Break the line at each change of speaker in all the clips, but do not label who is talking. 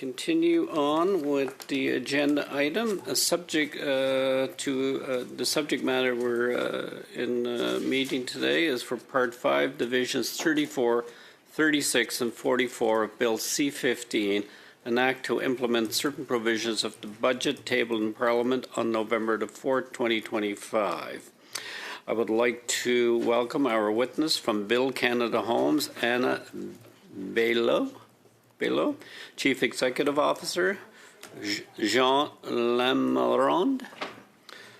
continue on with the agenda item. The subject matter we're in meeting today is for Part 5, Divisions 34, 36, and 44 of Bill C-15, an act to implement certain provisions of the budget tabled in Parliament on November the 4th, 2025. I would like to welcome our witness from Bill Canada Homes, Anna Bello, Chief Executive Officer, Jean Lamarande,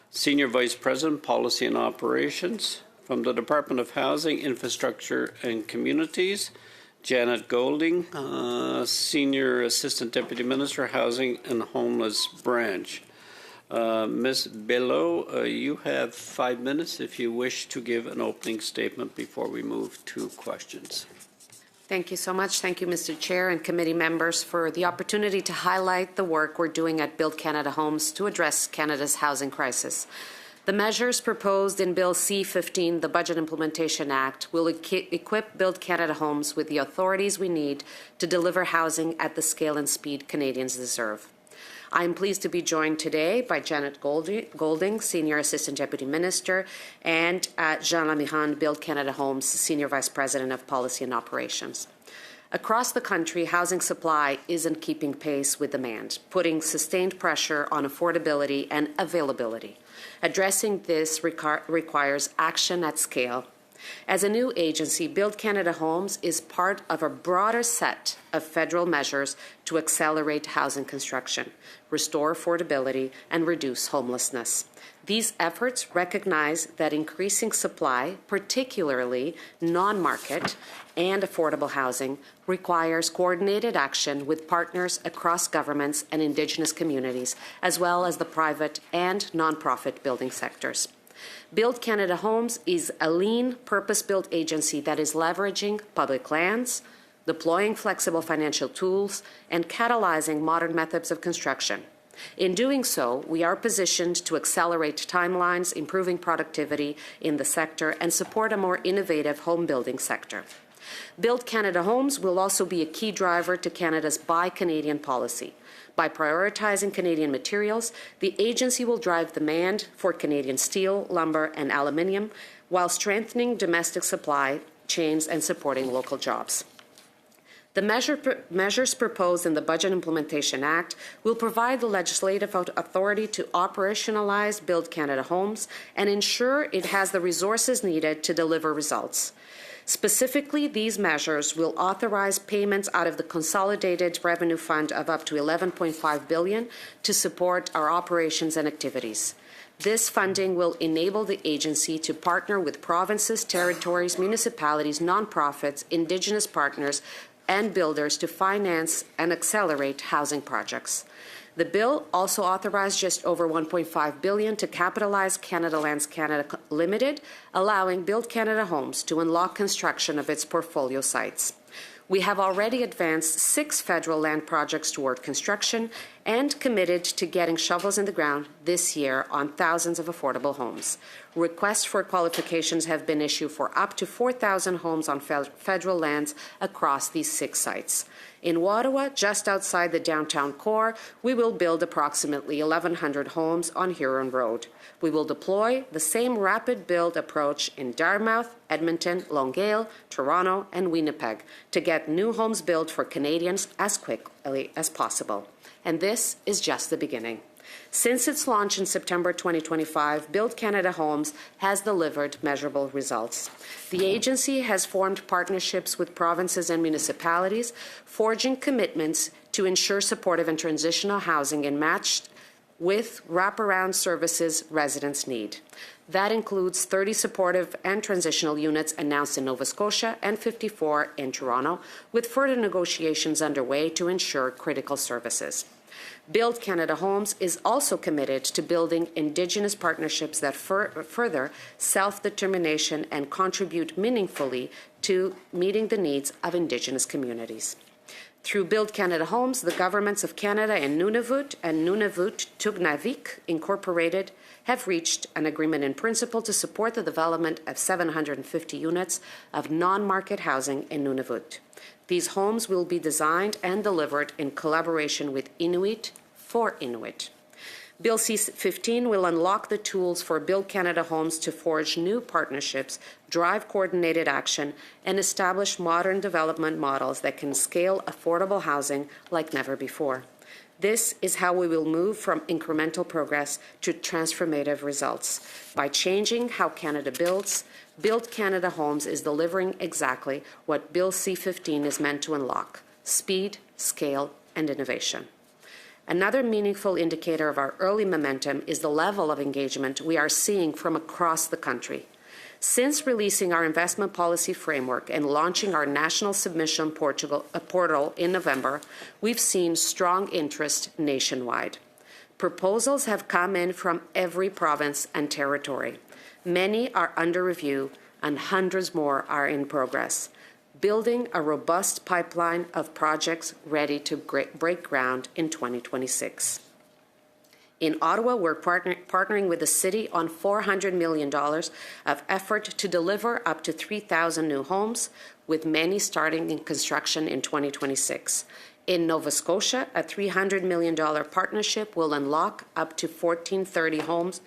Senior Vice President, Policy and Operations, from the Department of Housing, Infrastructure and Communities, Janet Golding, Senior Assistant Deputy Minister, Housing and Homeless Branch. Ms. Bello, you have 5 minutes if you wish to give an opening statement before we move to questions.
Thank you so much. Thank you, Mr. Chair and committee members, for the opportunity to highlight the work we're doing at Build Canada Homes to address Canada's housing crisis. The measures proposed in Bill C-15, the Budget Implementation Act, will equip Build Canada Homes with the authorities we need to deliver housing at the scale and speed Canadians deserve. I am pleased to be joined today by Janet Golding, Senior Assistant Deputy Minister, and Jean Lamarande, Build Canada Homes, Senior Vice President of Policy and Operations. Across the country, housing supply isn't keeping pace with demand, putting sustained pressure on affordability and availability. Addressing this requires action at scale. As a new agency, Build Canada Homes is part of a broader set of federal measures to accelerate housing construction, restore affordability, and reduce homelessness. These efforts recognize that increasing supply, particularly non-market and affordable housing, requires coordinated action with partners across governments and Indigenous communities, as well as the private and non-profit building sectors. Build Canada Homes is a lean, purpose-built agency that is leveraging public lands, deploying flexible financial tools, and catalyzing modern methods of construction. In doing so, we are positioned to accelerate timelines, improving productivity in the sector, and support a more innovative home building sector. Build Canada Homes will also be a key driver to Canada's Buy Canadian policy. By prioritizing Canadian materials, the agency will drive demand for Canadian steel, lumber, and aluminium, while strengthening domestic supply chains and supporting local jobs. The measures proposed in the Budget Implementation Act will provide the legislative authority to operationalize Build Canada Homes and ensure it has the resources needed to deliver results. Specifically, these measures will authorize payments out of the Consolidated Revenue Fund of up to $11.5 billion to support our operations and activities. This funding will enable the agency to partner with provinces, territories, municipalities, nonprofits, Indigenous partners, and builders to finance and accelerate housing projects. The bill also authorized just over $1.5 billion to capitalize Canada Lands Canada Limited, allowing Build Canada Homes to unlock construction of its portfolio sites. We have already advanced 6 federal land projects toward construction and committed to getting shovels in the ground this year on thousands of affordable homes. Requests for qualifications have been issued for up to 4,000 homes on federal lands across these 6 sites. In Ottawa, just outside the downtown core, we will build approximately 1,100 homes on Huron Road. We will deploy the same rapid build approach in Dartmouth, Edmonton, Longueuil, Toronto, and Winnipeg to get new homes built for Canadians as quickly as possible. And this is just the beginning. Since its launch in September 2025, Build Canada Homes has delivered measurable results. The agency has formed partnerships with provinces and municipalities, forging commitments to ensure supportive and transitional housing and matched with wraparound services residents need. That includes 30 supportive and transitional units announced in Nova Scotia and 54 in Toronto, with further negotiations underway to ensure critical services. Build Canada Homes is also committed to building Indigenous partnerships that further self-determination and contribute meaningfully to meeting the needs of Indigenous communities. Through Build Canada Homes, the governments of Canada and Nunavut Tugnavik Incorporated have reached an agreement in principle to support the development of 750 units of non-market housing in Nunavut. These homes will be designed and delivered in collaboration with Inuit for Inuit. Bill C-15 will unlock the tools for Build Canada Homes to forge new partnerships, drive coordinated action, and establish modern development models that can scale affordable housing like never before. This is how we will move from incremental progress to transformative results. By changing how Canada builds, Build Canada Homes is delivering exactly what Bill C-15 is meant to unlock: speed, scale, and innovation. Another meaningful indicator of our early momentum is the level of engagement we are seeing from across the country. Since releasing our investment policy framework and launching our national submission portal in November, we've seen strong interest nationwide. Proposals have come in from every province and territory. Many are under review, and hundreds more are in progress, building a robust pipeline of projects ready to break ground in 2026. In Ottawa, we're partnering with the city on $400 million of effort to deliver up to 3,000 new homes, with many starting in construction in 2026. In Nova Scotia, a $300 million partnership will unlock up to 1,430 homes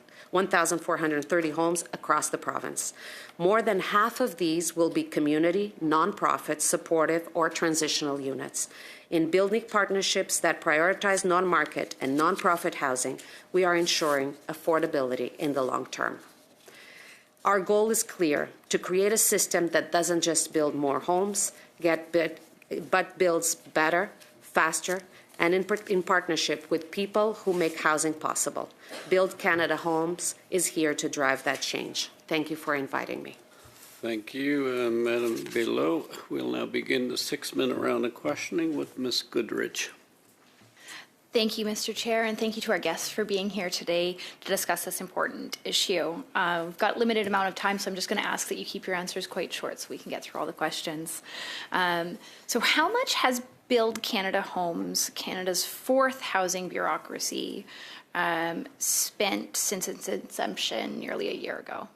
across the province. More than half of these will be community, nonprofit, supportive, or transitional units. In building partnerships that prioritize non-market and nonprofit housing, we are ensuring affordability in the long term. Our goal is clear: to create a system that doesn't just build more homes, but builds better, faster, and in partnership with people who make housing possible. Build Canada Homes is here to drive that change. Thank you for inviting me.
Thank you, Madam Belot. We'll now begin the 6-minute round of questioning with Ms. Goodrich.
Thank you, Mr. Chair, and thank you to our guests for being here today to discuss this important issue. We've got a limited amount of time, so I'm just going to ask that you keep your answers quite short so we can get through all the questions. So how much has Build Canada Homes, Canada's fourth housing bureaucracy, spent since its inception nearly a year ago?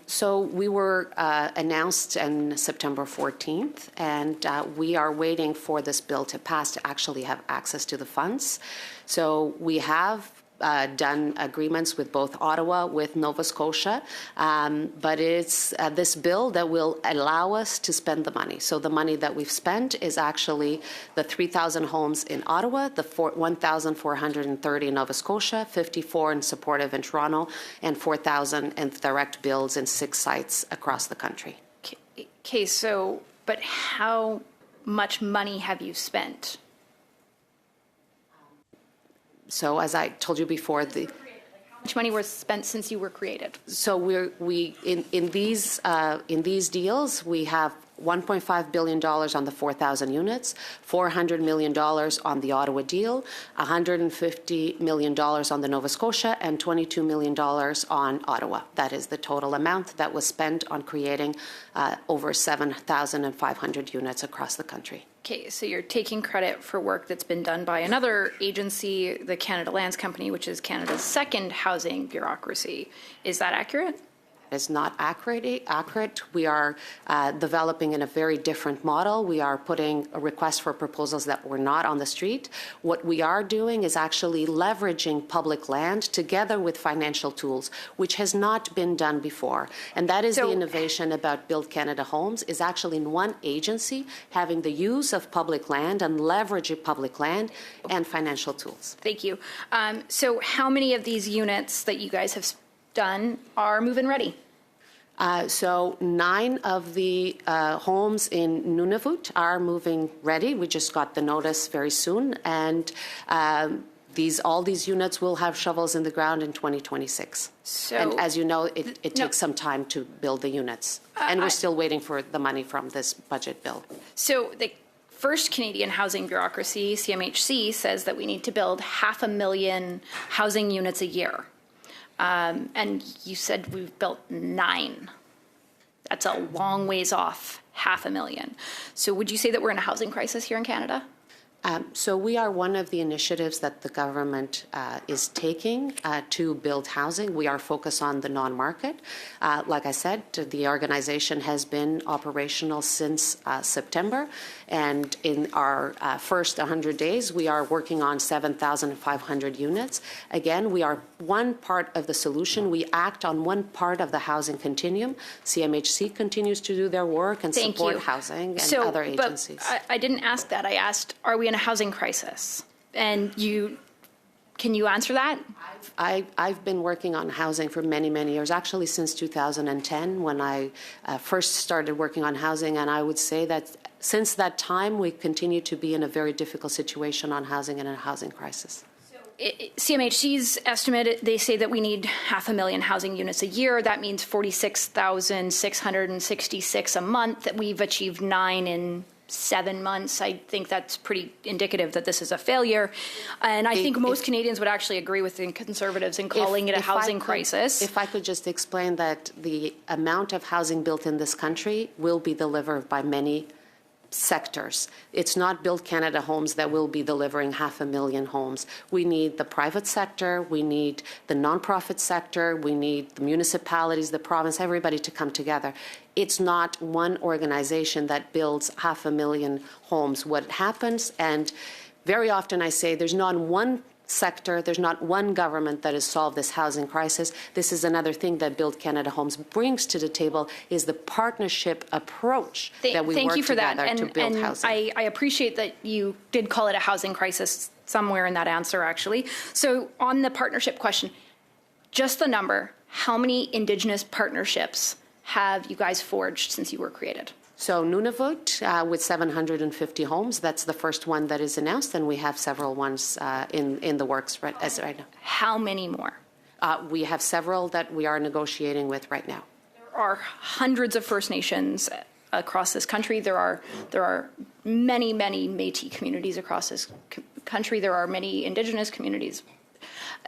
So we were announced on September 14th, and we are waiting for this bill to pass to actually have access to the funds. So we have done agreements with both Ottawa, with Nova Scotia, but it's this bill that will allow us to spend the money. So the money that we've spent is actually the 3,000 homes in Ottawa, the 1,430 in Nova Scotia, 54 in supportive in Toronto, and 4,000 in direct builds in 6 sites across the country.
Okay, so, but how much money have you spent? So
as I told you before,
how much money was spent since you were created?
So in these deals, we have $1.5 billion on the 4,000 units, $400 million on the Ottawa deal, $150 million on the Nova Scotia, and $22 million on Ottawa. That is the total amount that was spent on creating over 7,500 units across the country.
Okay, so you're taking credit for work that's been done by another agency, the Canada Lands Company, which is Canada's second housing bureaucracy. Is that accurate?
Is not accurate. We are developing in a very different model. We are putting a request for proposals that were not on the street. What we are doing is actually leveraging public land together with financial tools, which has not been done before. And that is the innovation about Build Canada Homes, is actually in one agency having the use of public land and leveraging public land and financial tools.
Thank you. So how many of these units that you guys have done are move-in ready?
So 9 of the homes in Nunavut are moving ready. We just got the notice very soon, and all these units will have shovels in the ground in 2026. So, and as you know, it takes some time to build the units, and we're still waiting for the money from this budget bill.
So the first Canadian housing bureaucracy, CMHC, says that we need to build 500,000 housing units a year. And you said we've built 9. That's a long ways off. 500,000. So would you say that we're in a housing crisis here in Canada?
So we are one of the initiatives that the government is taking to build housing. We are focused on the non-market. Like I said, the organization has been operational since September, and in our first 100 days, we are working on 7,500 units. Again, we are one part of the solution. We act on one part of the housing continuum. CMHC continues to do their work and support housing and other agencies.
But I didn't ask that. I asked, are we in a housing crisis? And can you answer that?
I've been working on housing for many, many years, actually since 2010 when I first started working on housing, and I would say that since that time we continue to be in a very difficult situation on housing and a housing crisis.
CMHC's estimate, they say that we need 500,000 housing units a year. That means 46,666 a month, that we've achieved 9 in 7 months. I think that's pretty indicative that this is a failure. And I think most Canadians would actually agree with the Conservatives in calling it a housing crisis.
If I could just explain that the amount of housing built in this country will be delivered by many sectors. It's not Build Canada Homes that will be delivering 500,000 homes. We need the private sector, we need the nonprofit sector, we need the municipalities, the province, everybody to come together. It's not one organization that builds 500,000 homes. What happens, and very often I say there's not one sector, there's not one government that has solved this housing crisis. This is another thing that Build Canada Homes brings to the table, is the partnership approach that we work together to build housing.
I appreciate that you did call it a housing crisis somewhere in that answer, actually. So on the partnership question, just the number, how many Indigenous partnerships have you guys forged since you were created?
So Nunavut with 750 homes, that's the first one that is announced, and we have several ones in the works right now.
How many more?
We have several that we are negotiating with right now.
There are hundreds of First Nations across this country. There are many, many Métis communities across this country. There are many Indigenous communities.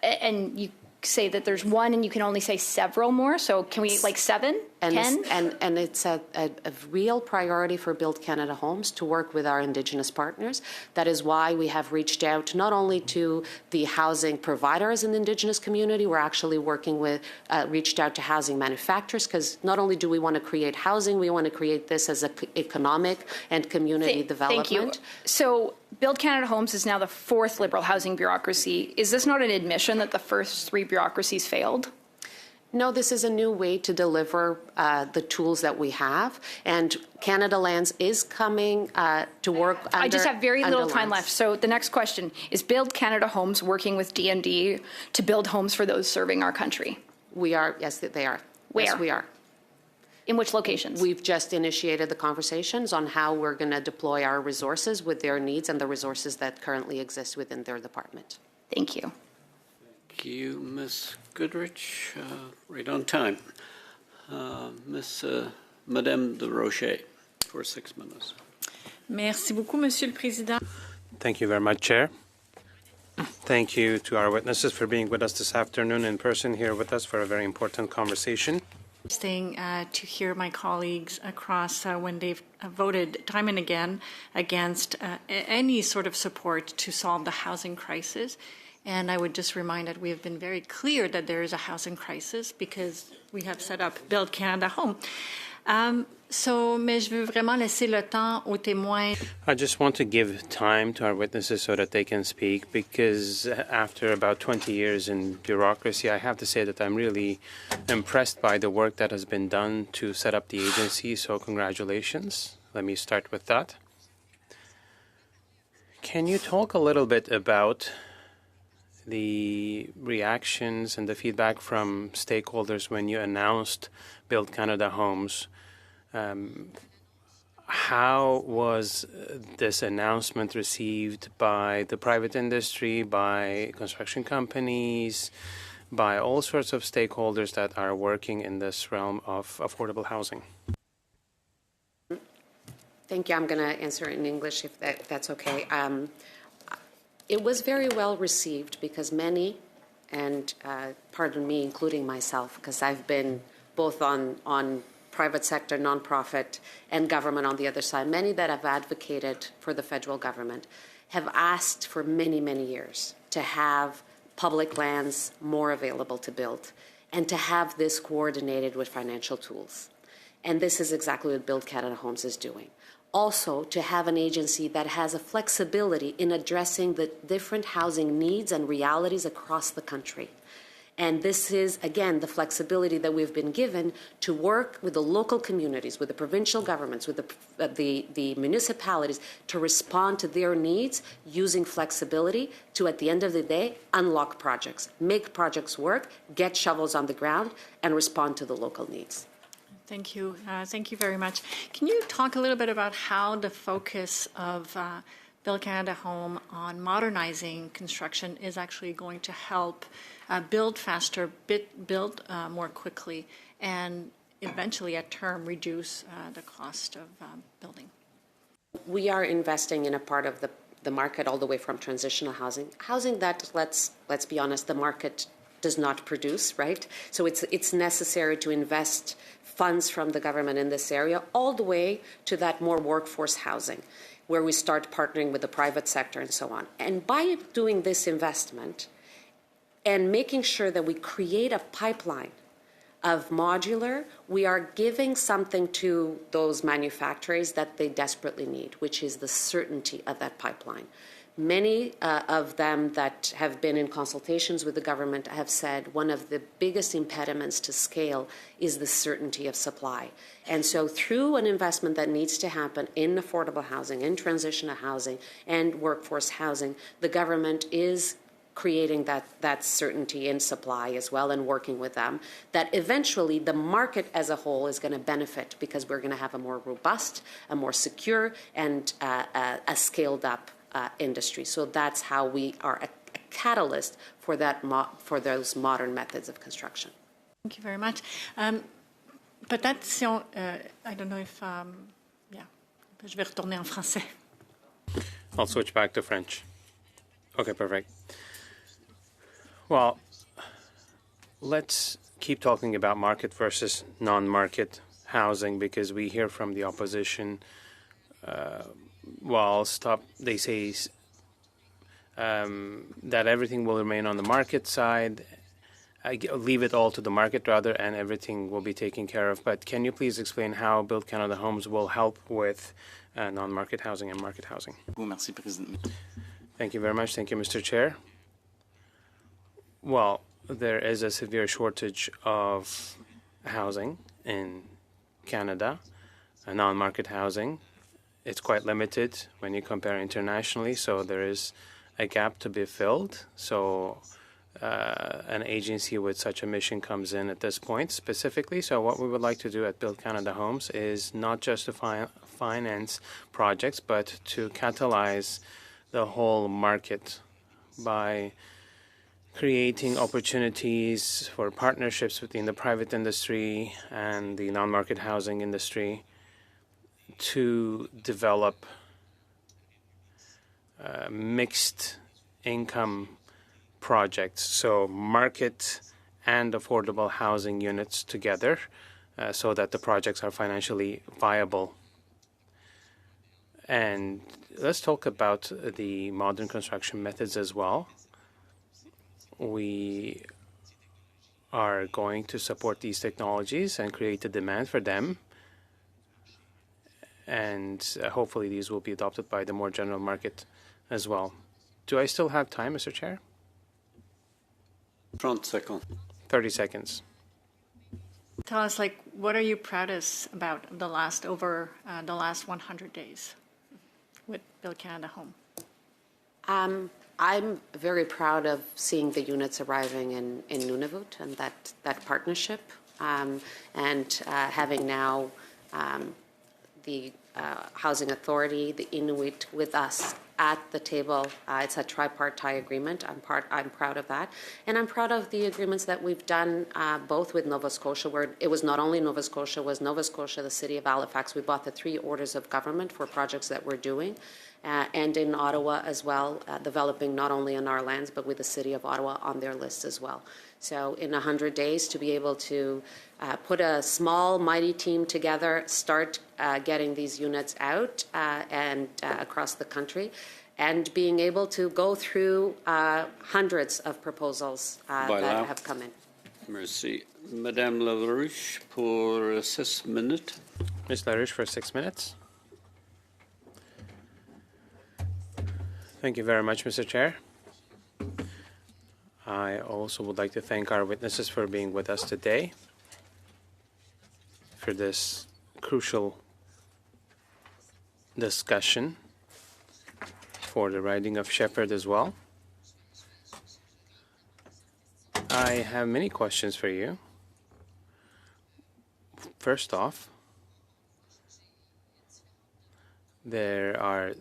And you say that there's one and you can only say several more. So can we, like 7, 10?
And it's a real priority for Build Canada Homes to work with our Indigenous partners. That is why we have reached out not only to the housing providers in the Indigenous community, we're actually working with, reached out to housing manufacturers, because not only do we want to create housing, we want to create this as an economic and community development.
Thank you. So Build Canada Homes is now the 4th Liberal housing bureaucracy. Is this not an admission that the first 3 bureaucracies failed?
No, this is a new way to deliver the tools that we have, and Canada Lands is coming to work under.
I just have very little time left, so the next question is: Build Canada Homes working with D&D to build homes for those serving our country?
We are, yes, they are.
Where?
Yes, we are.
In which locations?
We've just initiated the conversations on how we're going to deploy our resources with their needs and the resources that currently exist within their department.
Thank you.
Thank you, Ms. Goodrich. Right on time. Madame de Rocher, for 6 minutes.
Merci beaucoup, Monsieur le Président.
Thank you very much, Chair. Thank you to our witnesses for being with us this afternoon in person here with us for a very important conversation.
Interesting to hear my colleagues across when they've voted time and again against any sort of support to solve the housing crisis. And I would just remind that we have been very clear that there is a housing crisis because we have set up Build Canada Home. Mais je veux vraiment laisser le temps aux témoins.
I just want to give time to our witnesses so that they can speak, because after about 20 years in bureaucracy, I have to say that I'm really impressed by the work that has been done to set up the agency, so congratulations. Let me start with that. Can you talk a little bit about the reactions and the feedback from stakeholders when you announced Build Canada Homes? How was this announcement received by the private industry, by construction companies, by all sorts of stakeholders that are working in this realm of affordable housing?
Thank you. I'm going to answer in English if that's okay. It was very well received because many, and pardon me, including myself, because I've been both on private sector, nonprofit, and government on the other side, many that have advocated for the federal government, have asked for many, many years to have public lands more available to build and to have this coordinated with financial tools. And this is exactly what Build Canada Homes is doing. Also, to have an agency that has a flexibility in addressing the different housing needs and realities across the country. And this is, again, the flexibility that we've been given to work with the local communities, with the provincial governments, with the municipalities to respond to their needs using flexibility to, at the end of the day, unlock projects, make projects work, get shovels on the ground, and respond to the local needs.
Thank you. Thank you very much. Can you talk a little bit about how the focus of Build Canada Home on modernizing construction is actually going to help build faster, build more quickly, and eventually, at term, reduce the cost of building?
We are investing in a part of the market all the way from transitional housing that, let's be honest, the market does not produce, right? So it's necessary to invest funds from the government in this area all the way to that more workforce housing, where we start partnering with the private sector and so on. And by doing this investment and making sure that we create a pipeline of modular, we are giving something to those manufacturers that they desperately need, which is the certainty of that pipeline. Many of them that have been in consultations with the government have said one of the biggest impediments to scale is the certainty of supply. And so through an investment that needs to happen in affordable housing, in transitional housing, and workforce housing, the government is creating that certainty in supply as well and working with them, that eventually the market as a whole is going to benefit because we're going to have a more robust, a more secure, and a scaled up industry. So that's how we are a catalyst for that for those modern methods of construction.
Thank you very much. But that's, I don't know if, yeah, je vais retourner en français.
I'll switch back to French. Okay, perfect. Well, let's keep talking about market versus non-market housing, because we hear from the opposition, they say that everything will remain on the market side. Leave it all to the market, rather, and everything will be taken care of. But can you please explain how Build Canada Homes will help with non-market housing and market housing? Thank you very much. Thank you, Mr. Chair. Well, there is a severe shortage of housing in Canada, non-market housing. It's quite limited when you compare internationally, so there is a gap to be filled. So an agency with such a mission comes in at this point specifically. So what we would like to do at Build Canada Homes is not just to finance projects, but to catalyze the whole market by creating opportunities for partnerships between the private industry and the non-market housing industry to develop mixed income projects, so market and affordable housing units together, so that the projects are financially viable. And let's talk about the modern construction methods as well. We are going to support these technologies and create a demand for them, and hopefully these will be adopted by the more general market as well. Do I still have time, Mr. Chair?
30 seconds.
30 seconds.
Tell us, what are you proudest about the last 100 days with Build Canada Home?
I'm very proud of seeing the units arriving in Nunavut and that partnership, and having now the Housing Authority, the Inuit with us at the table. It's a tripartite agreement. I'm proud of that. And I'm proud of the agreements that we've done both with Nova Scotia, where it was not only Nova Scotia, it was Nova Scotia, the City of Halifax. We bought the 3 orders of government for projects that we're doing. And in Ottawa as well, developing not only in our lands, but with the City of Ottawa on their list as well. So in 100 days, to be able to put a small, mighty team together, start getting these units out and across the country, and being able to go through hundreds of proposals that have come in.
Merci. Madame LaRouche pour 6 minutes.
Ms. LaRouche for 6 minutes. Thank you very much, Mr. Chair. I also would like to thank our witnesses for being with us today for this crucial discussion for the riding of Shepherd as well. I have many questions for you. First off, there are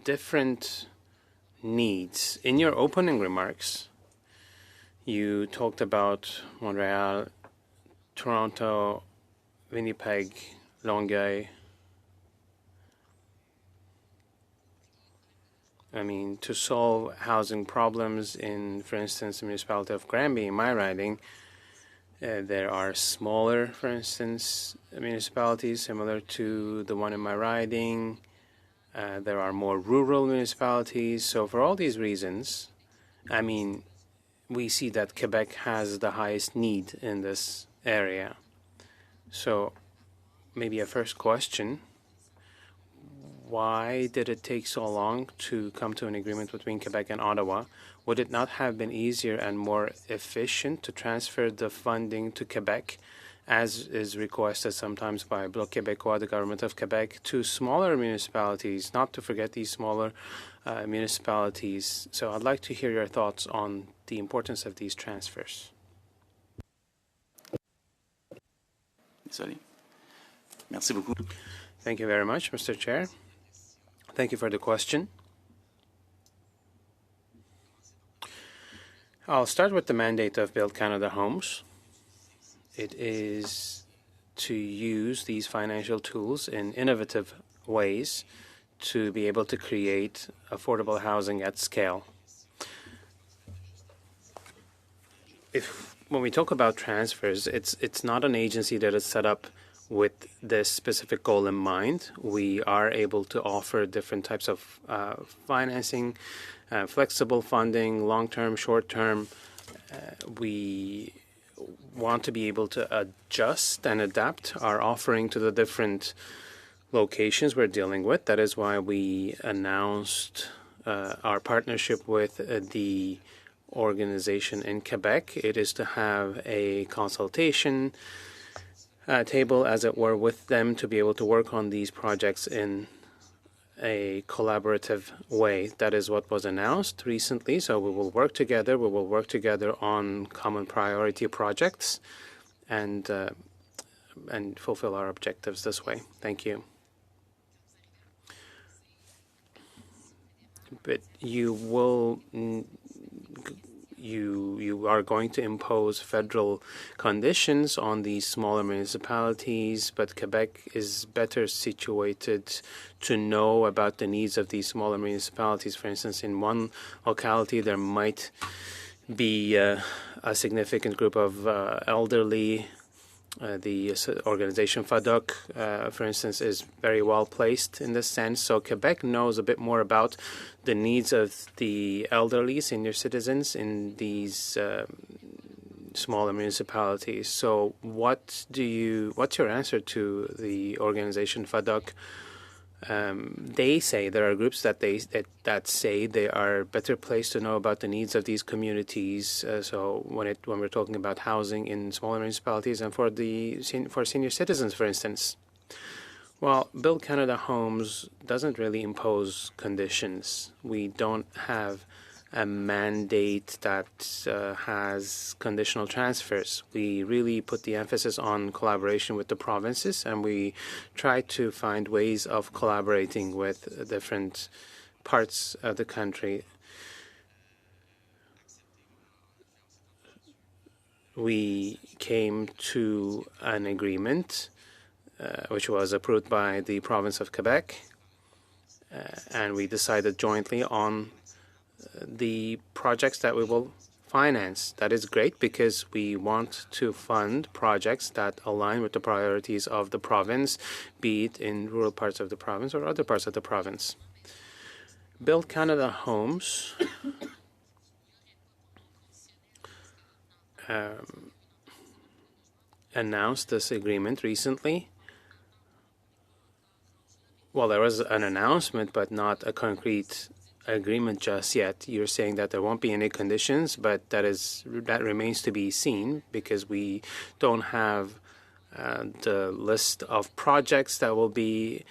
different needs. In your opening remarks, you talked about Montreal, Toronto, Winnipeg, Longueuil. I mean, to solve housing problems in, for instance, the municipality of Granby, in my riding, there are smaller, for instance, municipalities similar to the one in my riding. There are more rural municipalities. So for all these reasons, I mean, we see that Quebec has the highest need in this area. So maybe a first question, why did it take so long to come to an agreement between Quebec and Ottawa? Would it not have been easier and more efficient to transfer the funding to Quebec, as is requested sometimes by Bloc Québécois, the government of Quebec, to smaller municipalities, not to forget these smaller municipalities? So I'd like to hear your thoughts on the importance of these transfers.
Désolé. Merci beaucoup.
Thank you very much, Mr. Chair. Thank you for the question. I'll start with the mandate of Build Canada Homes. It is to use these financial tools in innovative ways to be able to create affordable housing at scale. When we talk about transfers, it's not an agency that is set up with this specific goal in mind. We are able to offer different types of financing, flexible funding, long-term, short-term. We want to be able to adjust and adapt our offering to the different locations we're dealing with. That is why we announced our partnership with the organization in Quebec. It is to have a consultation table, as it were, with them to be able to work on these projects in a collaborative way. That is what was announced recently. So we will work together. We will work together on common priority projects and fulfill our objectives this way. Thank you. But you will you are going to impose federal conditions on these smaller municipalities, but Quebec is better situated to know about the needs of these smaller municipalities. For instance, in one locality, there might be a significant group of elderly. The organization FADOC, for instance, is very well placed in this sense. So Quebec knows a bit more about the needs of the elderly, senior citizens in these smaller municipalities. So what's your answer to the organization FADOC? They say there are groups that say they are better placed to know about the needs of these communities. So when we're talking about housing in smaller municipalities and for senior citizens, for instance, well, Build Canada Homes doesn't really impose conditions. We don't have a mandate that has conditional transfers. We really put the emphasis on collaboration with the provinces, and we try to find ways of collaborating with different parts of the country. We came to an agreement which was approved by the province of Quebec, and we decided jointly on the projects that we will finance. That is great because we want to fund projects that align with the priorities of the province, be it in rural parts of the province or other parts of the province. Build Canada Homes announced this agreement recently. Well, there was an announcement, but not a concrete agreement just yet. You're saying that there won't be any conditions, but that remains to be seen because we don't have the list of projects that will be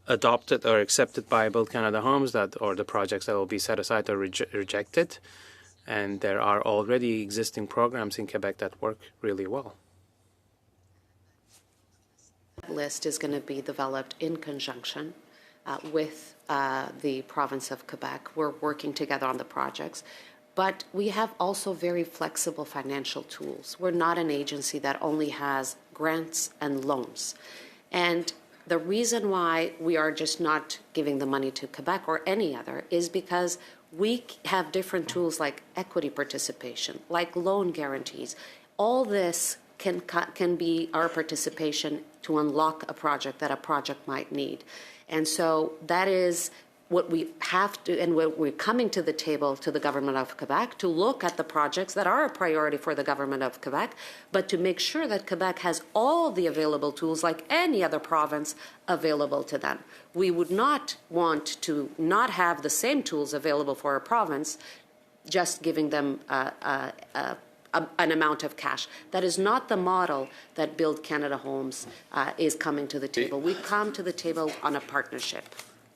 adopted or accepted by Build Canada Homes, or the projects that will be set aside or rejected. And there are already existing programs in Quebec that work really well.
List is going to be developed in conjunction with the province of Quebec. We're working together on the projects, but we have also very flexible financial tools. We're not an agency that only has grants and loans. And the reason why we are just not giving the money to Quebec or any other is because we have different tools like equity participation, like loan guarantees. All this can be our participation to unlock a project that a project might need. And so that is what we have to, and we're coming to the table to the government of Quebec to look at the projects that are a priority for the government of Quebec, but to make sure that Quebec has all the available tools like any other province available to them. We would not want to not have the same tools available for a province, just giving them an amount of cash. That is not the model that Build Canada Homes is coming to the table. We come to the table on a partnership.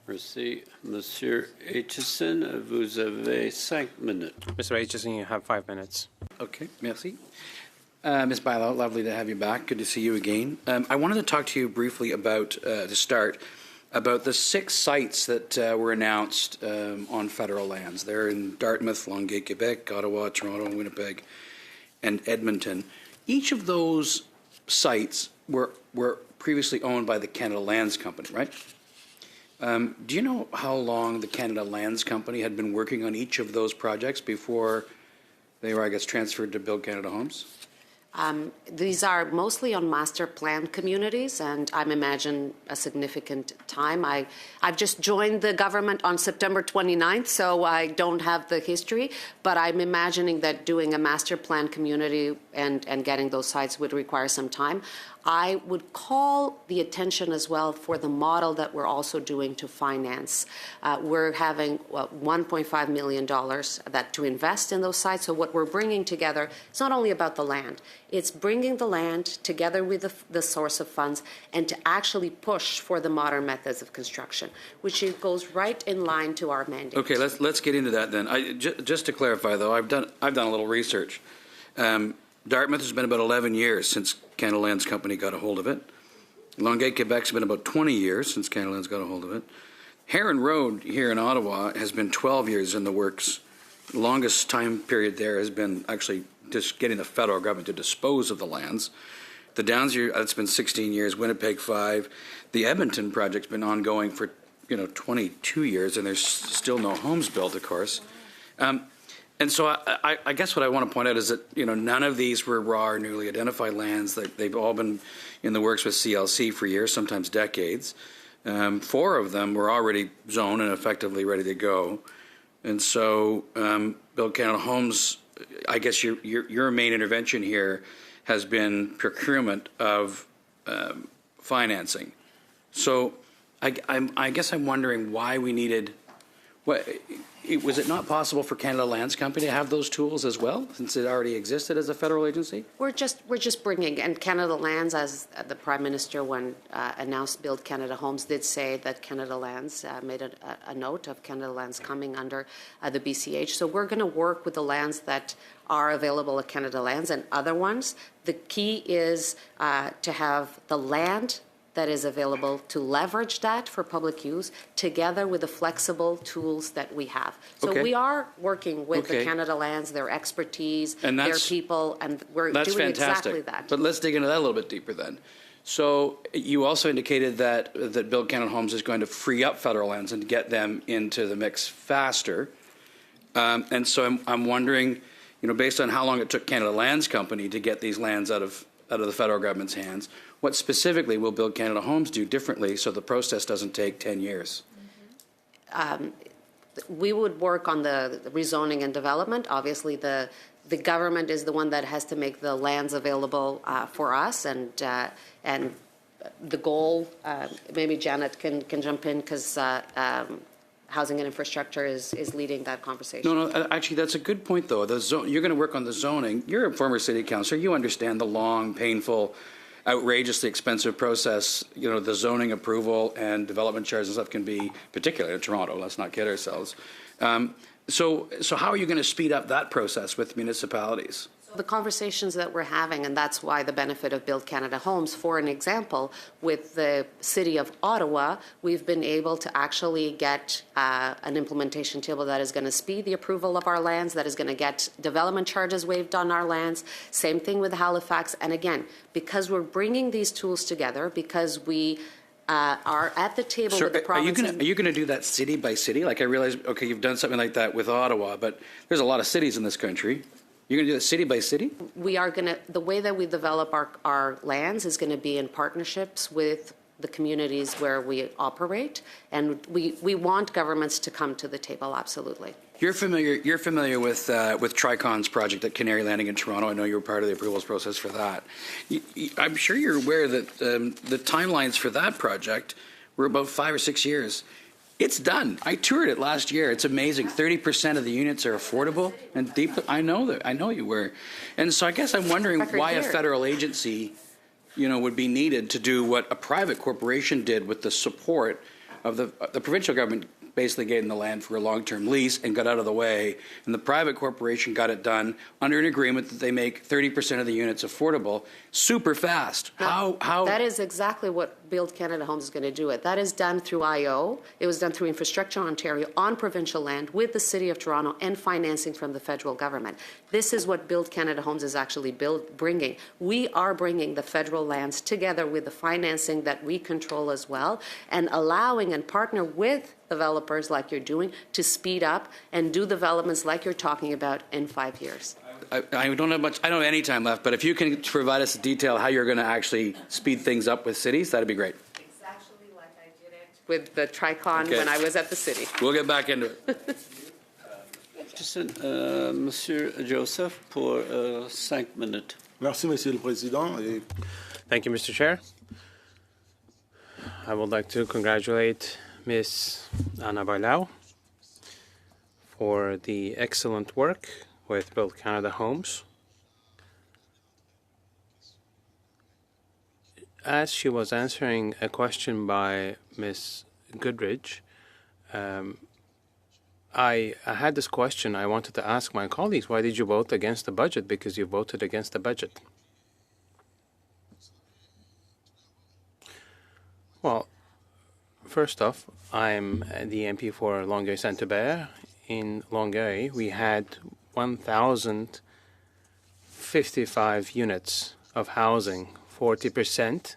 Merci. Monsieur Aitchison, vous avez 5 minutes.
Mr. Aitchison, you have 5 minutes.
Okay, merci. Ms. Bilo, lovely to have you back. Good to see you again. I wanted to talk to you briefly about, to start, about the 6 sites that were announced on federal lands. They're in Dartmouth, Longueuil, Quebec, Ottawa, Toronto, Winnipeg, and Edmonton. Each of those sites were previously owned by the Canada Lands Company, right? Do you know how long the Canada Lands Company had been working on each of those projects before they were, I guess, transferred to Build Canada Homes?
These are mostly on master plan communities, and I'm imagining a significant time. I've just joined the government on September 29th, so I don't have the history, but I'm imagining that doing a master plan community and getting those sites would require some time. I would call the attention as well for the model that we're also doing to finance. We're having $1.5 million to invest in those sites. So what we're bringing together, it's not only about the land, it's bringing the land together with the source of funds and to actually push for the modern methods of construction, which goes right in line to our mandate.
Okay, let's get into that then. Just to clarify, though, I've done a little research. Dartmouth has been about 11 years since Canada Lands Company got a hold of it. Longueuil, Quebec's been about 20 years since Canada Lands got a hold of it. Heron Road here in Ottawa has been 12 years in the works. The longest time period there has been actually just getting the federal government to dispose of the lands. The Downs, that's been 16 years, Winnipeg 5. The Edmonton project's been ongoing for 22 years, and there's still no homes built, of course. And so I guess what I want to point out is that, none of these were raw or newly identified lands. They've all been in the works with CLC for years, sometimes decades. 4 of them were already zoned and effectively ready to go. And so Build Canada Homes, I guess your main intervention here has been procurement of financing. So I guess I'm wondering why we needed... Was it not possible for Canada Lands Company to have those tools as well, since it already existed as a federal agency?
We're just bringing, and Canada Lands, as the Prime Minister, when announced Build Canada Homes, did say that Canada Lands made a note of Canada Lands coming under the BCH. So we're going to work with the lands that are available at Canada Lands and other ones. The key is to have the land that is available to leverage that for public use together with the flexible tools that we have. So
Okay.
we are working with
Okay.
the Canada Lands, their expertise,
And
their
that's-
people, and we're
That's
doing
fantastic.
exactly that.
But let's dig into that a little bit deeper then. So you also indicated that Build Canada Homes is going to free up federal lands and get them into the mix faster. And so I'm wondering, based on how long it took Canada Lands Company to get these lands out of the federal government's hands, what specifically will Build Canada Homes do differently so the process doesn't take 10 years?
We would work on the rezoning and development. Obviously, the government is the one that has to make the lands available for us, and the goal, maybe Janet can jump in because housing and infrastructure is leading that conversation.
No, actually, that's a good point, though. You're going to work on the zoning. You're a former city councilor. You understand the long, painful, outrageously expensive process, the zoning approval and development charges and stuff can be, particularly in Toronto, let's not kid ourselves. So how are you going to speed up that process with municipalities?
The conversations that we're having, and that's why the benefit of Build Canada Homes, for an example, with the City of Ottawa, we've been able to actually get an implementation table that is going to speed the approval of our lands, that is going to get development charges waived on our lands. Same thing with Halifax. And again, because we're bringing these tools together, because we are at the table with the provinces.
Are you going to do that city by city? Like I realize, okay, you've done something like that with Ottawa, but there's a lot of cities in this country. You're going to do that city by city?
We are going to, the way that we develop our lands is going to be in partnerships with the communities where we operate, and we want governments to come to the table, absolutely.
You're familiar with Tricon's project at Canary Landing in Toronto. I know you were part of the approvals process for that. I'm sure you're aware that the timelines for that project were about 5 or 6 years. It's done. I toured it last year. It's amazing. 30% of the units are affordable and deep. I know that. I know you were. And so I guess I'm wondering why a federal agency, would be needed to do what a private corporation did with the support of the provincial government. Basically gave them the land for a long-term lease and got out of the way, and the private corporation got it done under an agreement that they make 30% of the units affordable super fast. How?
That is exactly what Build Canada Homes is going to do. That is done through IO. It was done through Infrastructure Ontario on provincial land with the City of Toronto and financing from the federal government. This is what Build Canada Homes is actually bringing. We are bringing the federal lands together with the financing that we control as well, and allowing and partner with developers like you're doing to speed up and do developments like you're talking about in 5 years.
I don't have much. I don't have any time left. But if you can provide us a detail how you're going to actually speed things up with cities, that'd be great.
Exactly like I did it with the Tricon when I was at the city.
We'll get back into it.
Monsieur Joseph, pour 5 minutes.
Merci, Monsieur le Président. Et
Thank you, Mr. Chair. I would like to congratulate Ms. Anna Bailau for the excellent work with Build Canada Homes. As she was answering a question by Ms. Goodridge, I had this question I wanted to ask my colleagues. Why did you vote against the budget? Because you voted against the budget. Well, first off, I'm the MP for Longueuil-Saint-Hubert. In Longueuil, we had 1,055 units of housing. 40%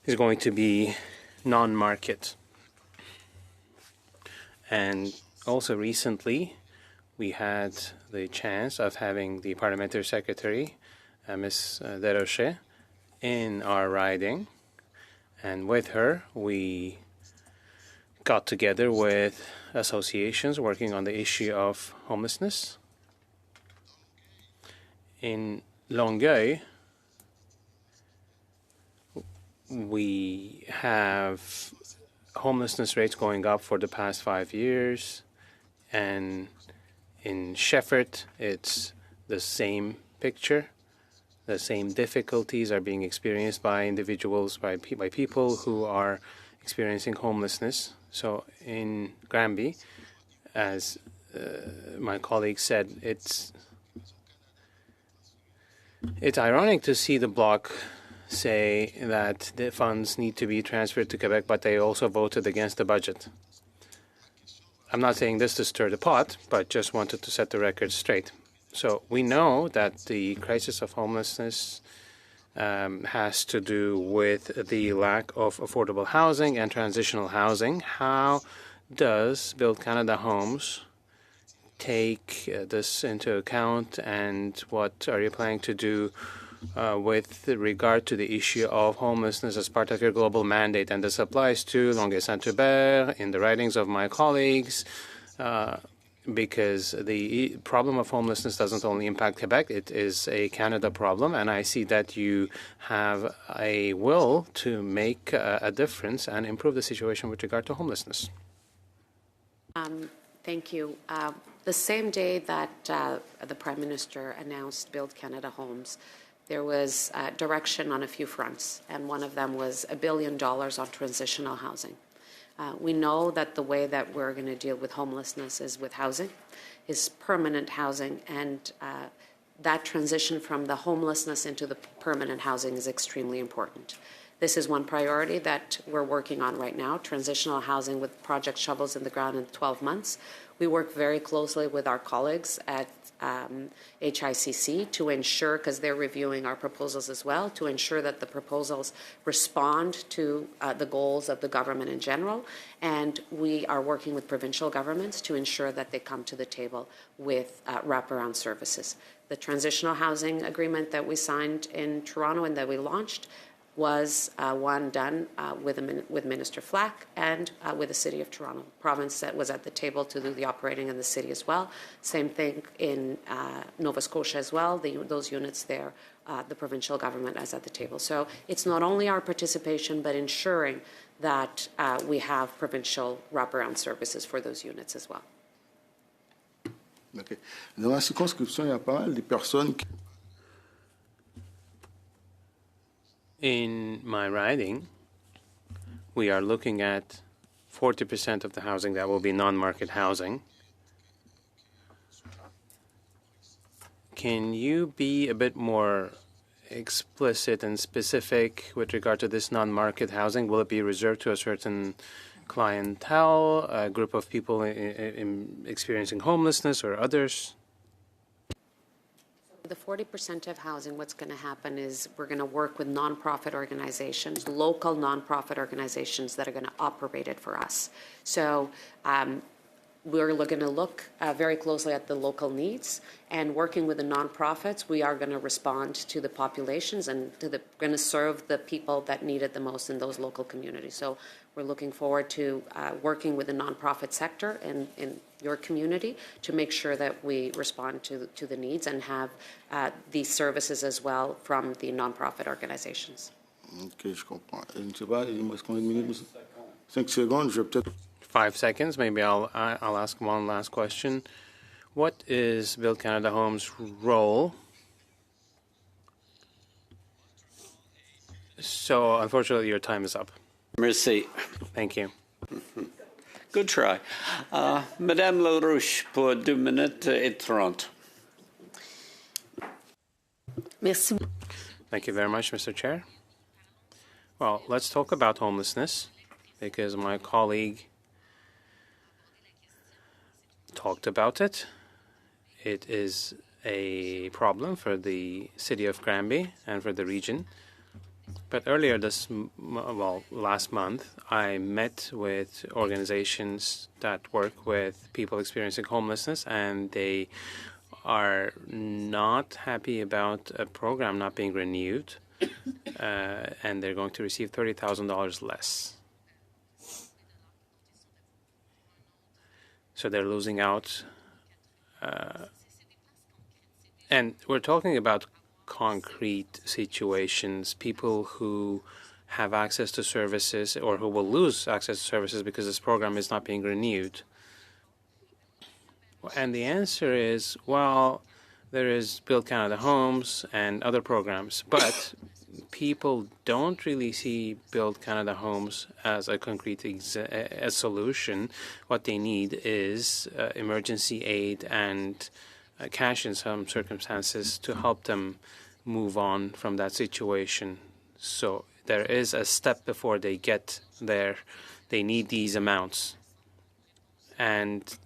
is going to be non-market. And also recently, we had the chance of having the Parliamentary Secretary, Ms. Desrochers, in our riding. And with her, we got together with associations working on the issue of homelessness. In Longueuil, we have homelessness rates going up for the past 5 years. And in Shefford, it's the same picture. The same difficulties are being experienced by individuals, by people who are experiencing homelessness. So in Granby, as my colleague said, it's ironic to see the Bloc say that the funds need to be transferred to Quebec, but they also voted against the budget. I'm not saying this to stir the pot, but just wanted to set the record straight. So we know that the crisis of homelessness has to do with the lack of affordable housing and transitional housing. How does Build Canada Homes take this into account, and what are you planning to do with regard to the issue of homelessness as part of your global mandate? And this applies to Longueuil-Saint-Hubert in the writings of my colleagues, because the problem of homelessness doesn't only impact Quebec, it is a Canada problem, and I see that you have a will to make a difference and improve the situation with regard to homelessness.
Thank you. The same day that the Prime Minister announced Build Canada Homes, there was direction on a few fronts, and one of them was $1 billion on transitional housing. We know that the way that we're going to deal with homelessness is with housing, is permanent housing, and that transition from the homelessness into the permanent housing is extremely important. This is one priority that we're working on right now, transitional housing with project shovels in the ground in 12 months. We work very closely with our colleagues at HICC to ensure, because they're reviewing our proposals as well, to ensure that the proposals respond to the goals of the government in general. And we are working with provincial governments to ensure that they come to the table with wraparound services. The transitional housing agreement that we signed in Toronto and that we launched was one done with Minister Flack and with the City of Toronto. Province that was at the table to do the operating in the city as well. Same thing in Nova Scotia as well. Those units there, the provincial government is at the table. So it's not only our participation, but ensuring that we have provincial wraparound services for those units as well.
Okay. Dans la circonscription, il y a pas mal de personnes qui...
In my writing, we are looking at 40% of the housing that will be non-market housing. Can you be a bit more explicit and specific with regard to this non-market housing? Will it be reserved to a certain clientele, a group of people experiencing homelessness, or others?
The 40% of housing, what's going to happen is we're going to work with nonprofit organizations, local nonprofit organizations that are going to operate it for us. So we're going to look very closely at the local needs, and working with the nonprofits, we are going to respond to the populations and going to serve the people that need it the most in those local communities. So we're looking forward to working with the nonprofit sector in your community to make sure that we respond to the needs and have these services as well from the nonprofit organizations.
Ok, je comprends. Je ne sais pas, il me reste combien de minutes? 5 secondes, je vais peut-être...
5 seconds, maybe I'll ask one last question. What is Build Canada Homes' role? So, unfortunately, your time is up.
Merci.
Thank you.
Good try. Madame LaRouche pour 2 minutes et 30.
Merci.
Thank you very much, Mr. Chair. Well, let's talk about homelessness, because my colleague talked about it. It is a problem for the city of Granby and for the region. But earlier last month, I met with organizations that work with people experiencing homelessness, and they are not happy about a program not being renewed, and they're going to receive $30,000 less. So they're losing out. And we're talking about concrete situations, people who have access to services or who will lose access to services because this program is not being renewed. And the answer is, well, there is Build Canada Homes and other programs, but people don't really see Build Canada Homes as a concrete a solution. What they need is emergency aid and cash in some circumstances to help them move on from that situation. So there is a step before they get there. They need these amounts. And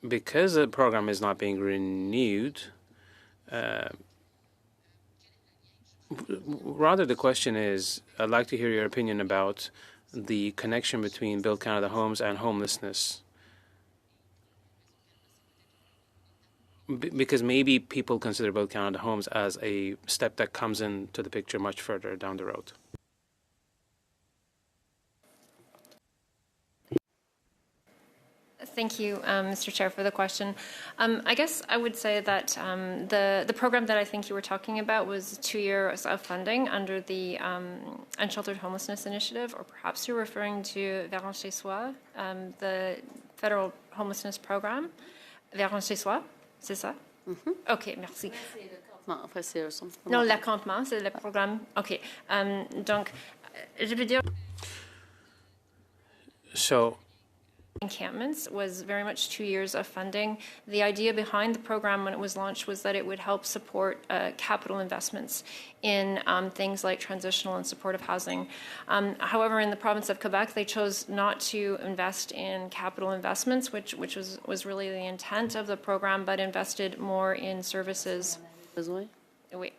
because the program is not being renewed, rather the question is, I'd like to hear your opinion about the connection between Build Canada Homes and homelessness. Because maybe people consider Build Canada Homes as a step that comes into the picture much further down the road.
Thank you, Mr. Chair, for the question. I guess I would say that the program that I think you were talking about was 2 years of funding under the Unsheltered Homelessness Initiative, or perhaps you're referring to Verrons chez soi, the federal homelessness program. Verrons chez soi, c'est ça? OK, merci. Non, l'accampement, c'est le programme. OK. Donc, je veux dire...
So,
encampments was very much 2 years of funding. The idea behind the program when it was launched was that it would help support capital investments in things like transitional and supportive housing. However, in the province of Quebec, they chose not to invest in capital investments, which was really the intent of the program, but invested more in services. Oui.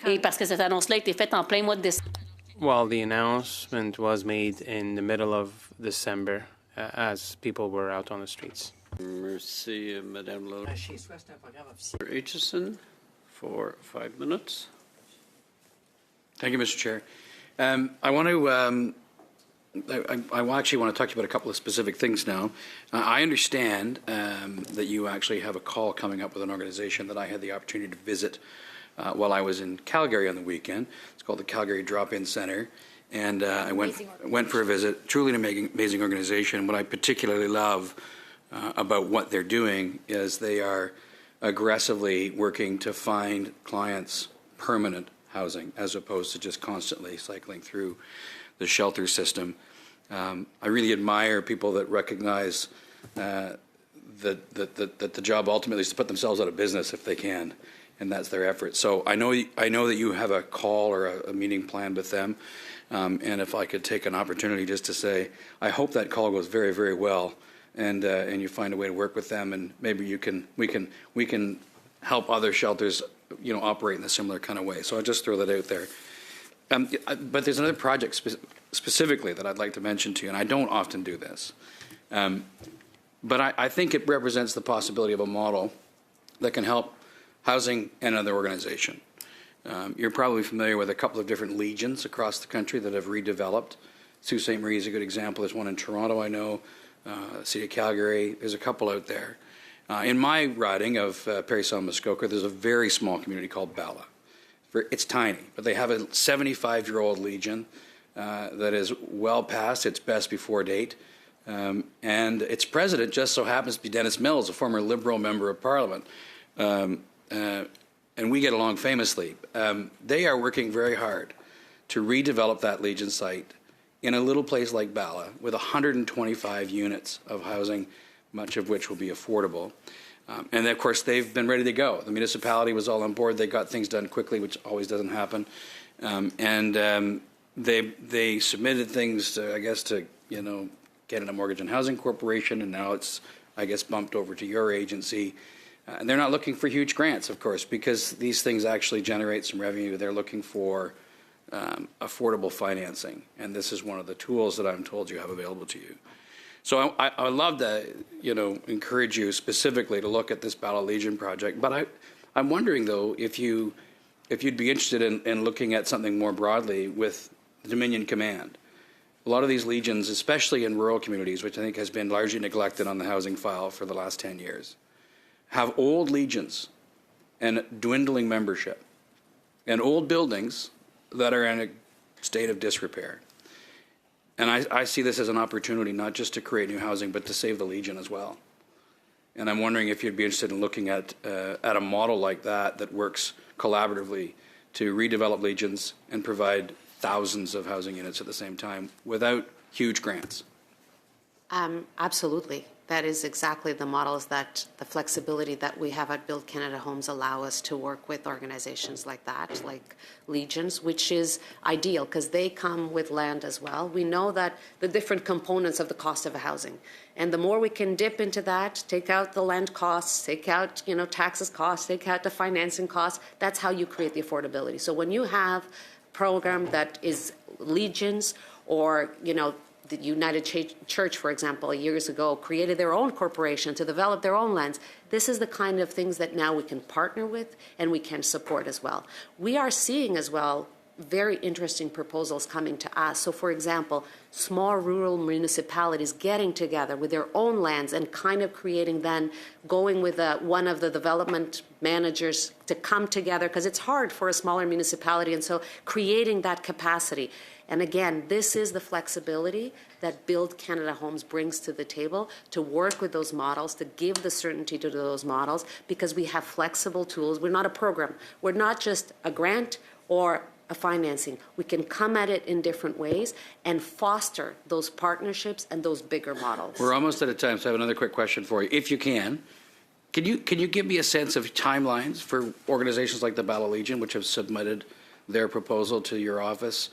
Et parce que cette annonce-là a été faite en plein mois de décembre.
well, the announcement was made in the middle of December as people were out on the streets.
Merci, Madame Lode. Aitchison for 5 minutes.
Thank you, Mr. Chair. I want to. I actually want to talk to you about a couple of specific things now. I understand that you actually have a call coming up with an organization that I had the opportunity to visit while I was in Calgary on the weekend. It's called the Calgary Drop-In Center, and I went for a visit. Truly an amazing organization. What I particularly love about what they're doing is they are aggressively working to find clients permanent housing as opposed to just constantly cycling through the shelter system. I really admire people that recognize that the job ultimately is to put themselves out of business if they can, and that's their effort. So I know that you have a call or a meeting planned with them, and if I could take an opportunity just to say, I hope that call goes very, very well, and you find a way to work with them, and maybe we can help other shelters, operate in a similar kind of way. So I'll just throw that out there. But there's another project specifically that I'd like to mention to you, and I don't often do this. But I think it represents the possibility of a model that can help housing and another organization. You're probably familiar with a couple of different legions across the country that have redeveloped. Sault Ste. Marie is a good example. There's one in Toronto, I know. City of Calgary, there's a couple out there. In my riding of Parry Sound Muskoka, there's a very small community called Bala. It's tiny, but they have a 75-year-old legion that is well past its best before date. And its president just so happens to be Dennis Mills, a former Liberal member of Parliament. And we get along famously. They are working very hard to redevelop that legion site in a little place like Bala with 125 units of housing, much of which will be affordable. And of course, they've been ready to go. The municipality was all on board. They got things done quickly, which always doesn't happen. They submitted things to Canada Mortgage and Housing Corporation, and now it's, bumped over to your agency. And they're not looking for huge grants, of course, because these things actually generate some revenue. They're looking for affordable financing, and this is one of the tools that I'm told you have available to you. So I would love to, encourage you specifically to look at this Bala Legion project. But I'm wondering, though, if you'd be interested in looking at something more broadly with Dominion Command. A lot of these legions, especially in rural communities, which I think has been largely neglected on the housing file for the last 10 years, have old legions and dwindling membership and old buildings that are in a state of disrepair. And I see this as an opportunity not just to create new housing, but to save the Legion as well. And I'm wondering if you'd be interested in looking at a model like that works collaboratively to redevelop Legions and provide thousands of housing units at the same time without huge grants.
Absolutely. That is exactly the models that the flexibility that we have at Build Canada Homes allow us to work with organizations like that, like Legions, which is ideal because they come with land as well. We know that the different components of the cost of a housing. And the more we can dip into that, take out the land costs, take out, taxes costs, take out the financing costs, that's how you create the affordability. So when you have a program that is Legions or, the United Church, for example, years ago, created their own corporation to develop their own lands. This is the kind of things that now we can partner with and we can support as well. We are seeing as well very interesting proposals coming to us. So, for example, small rural municipalities getting together with their own lands and kind of creating then going with one of the development managers to come together because it's hard for a smaller municipality, and so creating that capacity. And again, this is the flexibility that Build Canada Homes brings to the table to work with those models, to give the certainty to those models, because we have flexible tools. We're not a program. We're not just a grant or a financing. We can come at it in different ways and foster those partnerships and those bigger models.
We're almost out of time, so I have another quick question for you. If you can you give me a sense of timelines for organizations like the Bala Legion, which have submitted their proposal to your office?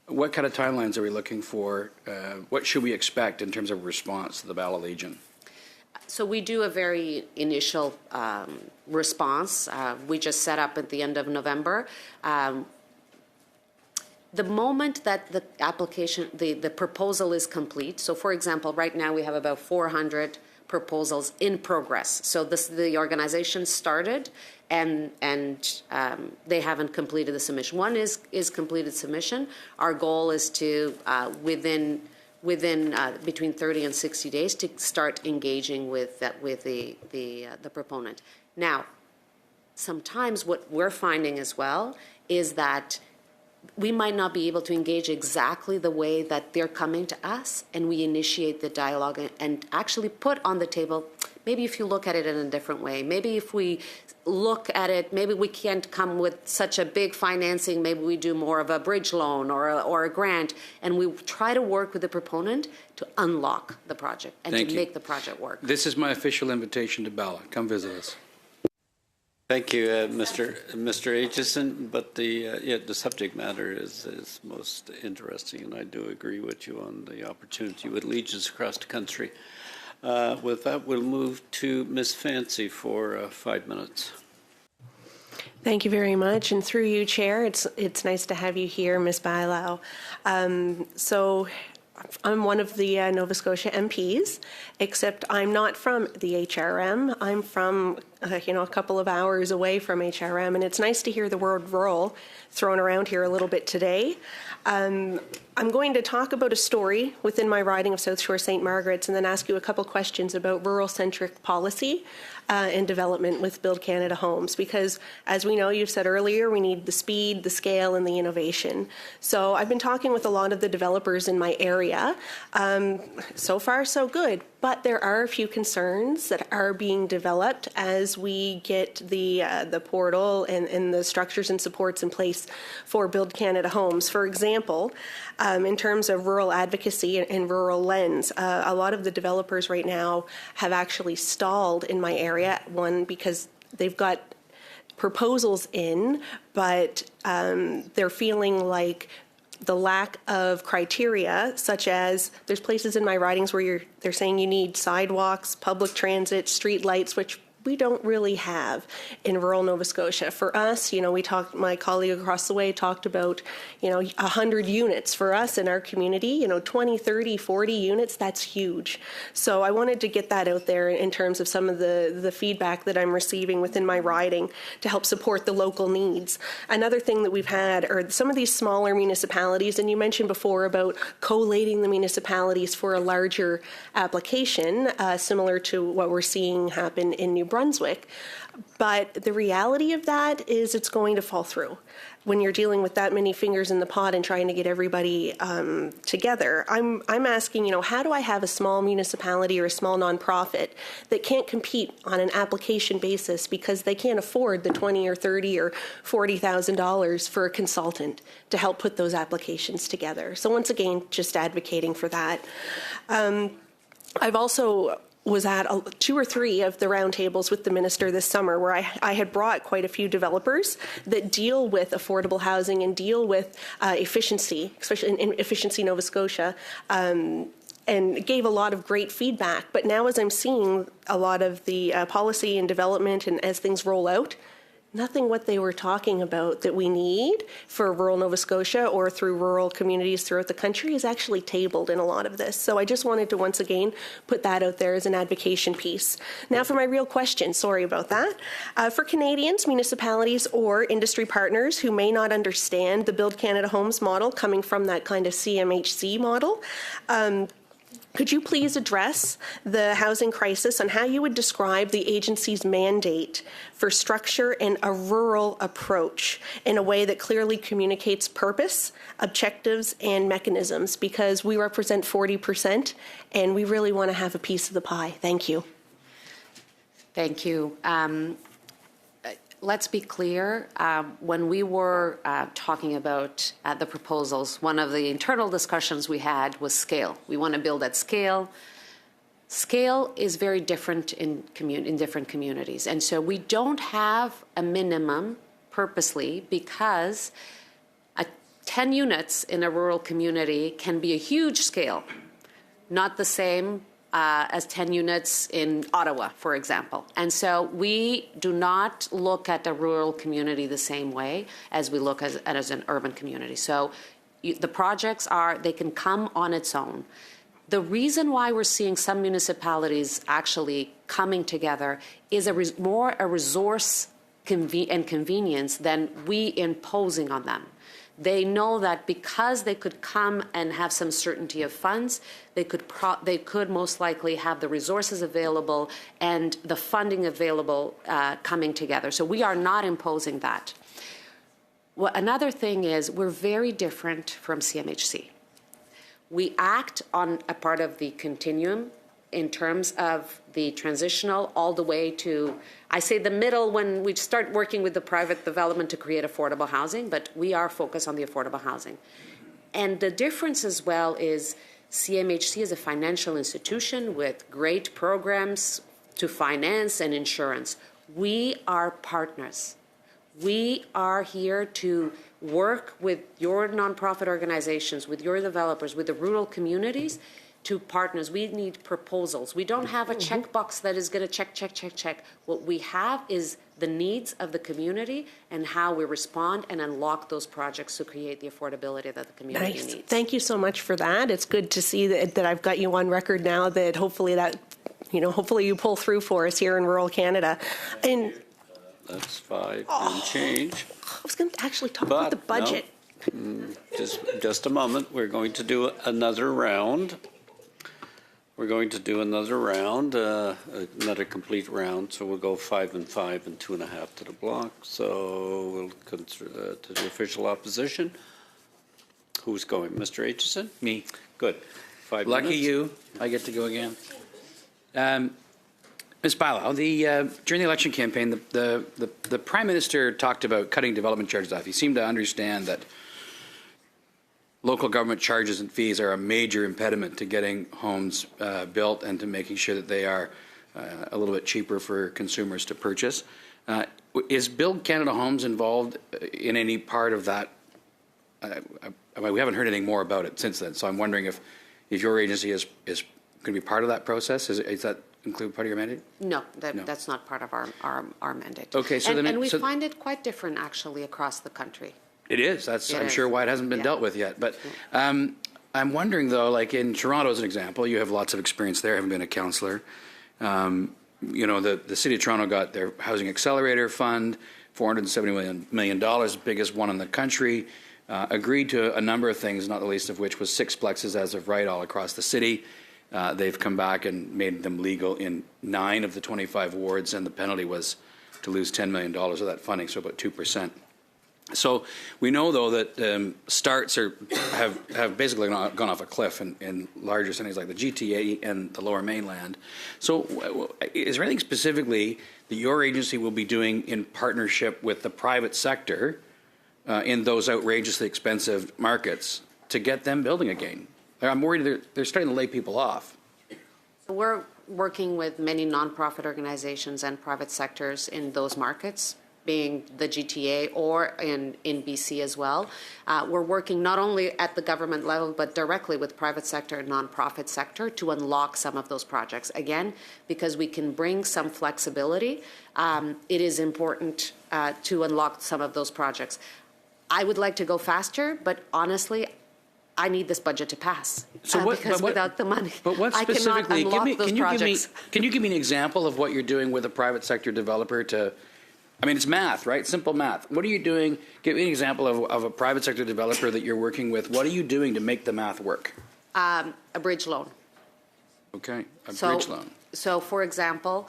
What kind of timelines are we looking for? What should we expect in terms of response to the Bala Legion?
So we do a very initial response. We just set up at the end of November. The moment that the application, the proposal is complete, so for example, right now we have about 400 proposals in progress. So the organization started and they haven't completed the submission. One is completed submission. Our goal is to within between 30 and 60 days to start engaging with the proponent. Now, sometimes what we're finding as well is that we might not be able to engage exactly the way that they're coming to us, and we initiate the dialogue and actually put on the table, maybe if you look at it in a different way, maybe if we look at it, maybe we can't come with such a big financing, maybe we do more of a bridge loan or a grant, and we try to work with the proponent to unlock the project and to make the project work.
This is my official invitation to Bala. Come visit us.
Thank you, Mr. Aitchison. But the subject matter is most interesting, and I do agree with you on the opportunity with Legions across the country. With that, we'll move to Ms. Fancy for 5 minutes.
Thank you very much, and through you, Chair, it's nice to have you here, Ms. Bailau. So I'm one of the Nova Scotia MPs, except I'm not from the HRM. I'm from, a couple of hours away from HRM, and it's nice to hear the word rural thrown around here a little bit today. I'm going to talk about a story within my riding of South Shore St. Margaret's and then ask you a couple questions about rural-centric policy and development with Build Canada Homes, because as we know, you've said earlier, we need the speed, the scale, and the innovation. So I've been talking with a lot of the developers in my area. So far, so good. But there are a few concerns that are being developed as we get the portal and the structures and supports in place for Build Canada Homes. For example, in terms of rural advocacy and rural lens, a lot of the developers right now have actually stalled in my area. One, because they've got proposals in, but they're feeling like the lack of criteria, such as there's places in my ridings where they're saying you need sidewalks, public transit, street lights, which we don't really have in rural Nova Scotia. For us, my colleague across the way talked about, 100 units. For us in our community, 20, 30, 40 units, that's huge. So I wanted to get that out there in terms of some of the feedback that I'm receiving within my riding to help support the local needs. Another thing that we've had are some of these smaller municipalities, and you mentioned before about collating the municipalities for a larger application, similar to what we're seeing happen in New Brunswick. But the reality of that is it's going to fall through when you're dealing with that many fingers in the pot and trying to get everybody together. I'm asking, how do I have a small municipality or a small nonprofit that can't compete on an application basis because they can't afford the $20 or $30 or $40,000 for a consultant to help put those applications together? So once again, just advocating for that. I've also was at 2 or 3 of the roundtables with the minister this summer, where I had brought quite a few developers that deal with affordable housing and deal with efficiency, especially in Efficiency Nova Scotia, and gave a lot of great feedback. But now as I'm seeing a lot of the policy and development and as things roll out, nothing what they were talking about that we need for rural Nova Scotia or through rural communities throughout the country is actually tabled in a lot of this. So I just wanted to once again put that out there as an advocation piece. Now for my real question, sorry about that. For Canadians, municipalities or industry partners who may not understand the Build Canada Homes model coming from that kind of CMHC model, could you please address the housing crisis and how you would describe the agency's mandate for structure and a rural approach in a way that clearly communicates purpose, objectives, and mechanisms? Because we represent 40% and we really want to have a piece of the pie. Thank you.
Thank you. Let's be clear. When we were talking about the proposals, one of the internal discussions we had was scale. We want to build at scale. Scale is very different in different communities. And so we don't have a minimum purposely because 10 units in a rural community can be a huge scale, not the same as 10 units in Ottawa, for example. And so we do not look at a rural community the same way as we look at as an urban community. So the projects they can come on its own. The reason why we're seeing some municipalities actually coming together is more a resource and convenience than we imposing on them. They know that because they could come and have some certainty of funds, they could most likely have the resources available and the funding available coming together. So we are not imposing that. Well, another thing is we're very different from CMHC. We act on a part of the continuum in terms of the transitional all the way to, I say the middle when we start working with the private development to create affordable housing, but we are focused on the affordable housing. And the difference as well is CMHC is a financial institution with great programs to finance and insurance. We are partners. We are here to work with your nonprofit organizations, with your developers, with the rural communities, to partners. We need proposals. We don't have a checkbox that is going to check. What we have is the needs of the community and how we respond and unlock those projects to create the affordability that the community needs.
Thank you so much for that. It's good to see that I've got you on record now that hopefully you pull through for us here in rural Canada. And
that's 5 and change.
I was going to actually talk about the budget.
No, just a moment. We're going to do another round. Another complete round. So we'll go 5 and 5 and 2.5 to the block. So we'll consider to the official opposition. Who's going? Mr. Aitchison?
Me.
Good. 5
Lucky
minutes.
you. I get to go again. Ms. Bailau, during the election campaign, the Prime Minister talked about cutting development charges off. He seemed to understand that local government charges and fees are a major impediment to getting homes built and to making sure that they are a little bit cheaper for consumers to purchase. Is Build Canada Homes involved in any part of that? We haven't heard anything more about it since then, so I'm wondering if your agency is going to be part of that process. Is that include part of your mandate?
No, that's not part of our mandate.
Okay, so
we find it quite different actually across the country.
It is. I'm sure why it hasn't been dealt with yet. But I'm wondering, though, like in Toronto as an example, you have lots of experience there, having been a councillor. The City of Toronto got their Housing Accelerator Fund, $470 million, biggest one in the country, agreed to a number of things, not the least of which was 6 plexes as of right all across the city. They've come back and made them legal in 9 of the 25 wards, and the penalty was to lose $10 million of that funding, so about 2%. So we know, though, that starts have basically gone off a cliff in larger cities like the GTA and the Lower Mainland. So is there anything specifically that your agency will be doing in partnership with the private sector in those outrageously expensive markets to get them building again? I'm worried they're starting to lay people off.
working with many nonprofit organizations and private sectors in those markets, being the GTA or in BC as well. We're working not only at the government level, but directly with private sector and nonprofit sector to unlock some of those projects. Again, because we can bring some flexibility, it is important to unlock some of those projects. I would like to go faster, but honestly, I need this budget to pass because without the money,
but what
I cannot
specifically?
unlock those projects.
Can you give me an example of what you're doing with a private sector developer to? I mean, it's math, right? Simple math. What are you doing? Give me an example of a private sector developer that you're working with. What are you doing to make the math work?
A bridge loan.
Okay, bridge loan.
So, for example,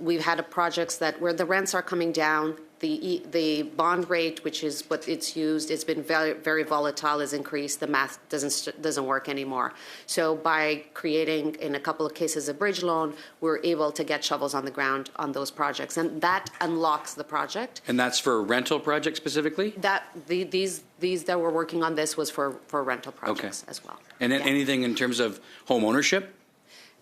we've had projects where the rents are coming down. The bond rate, which is what it's used, it's been very, very volatile, has increased. The math doesn't work anymore. So by creating, in a couple of cases, a bridge loan, we're able to get shovels on the ground on those projects, and that unlocks the project.
And that's for rental projects specifically?
These that we're working on, this was for rental projects as well.
And then anything in terms of home ownership?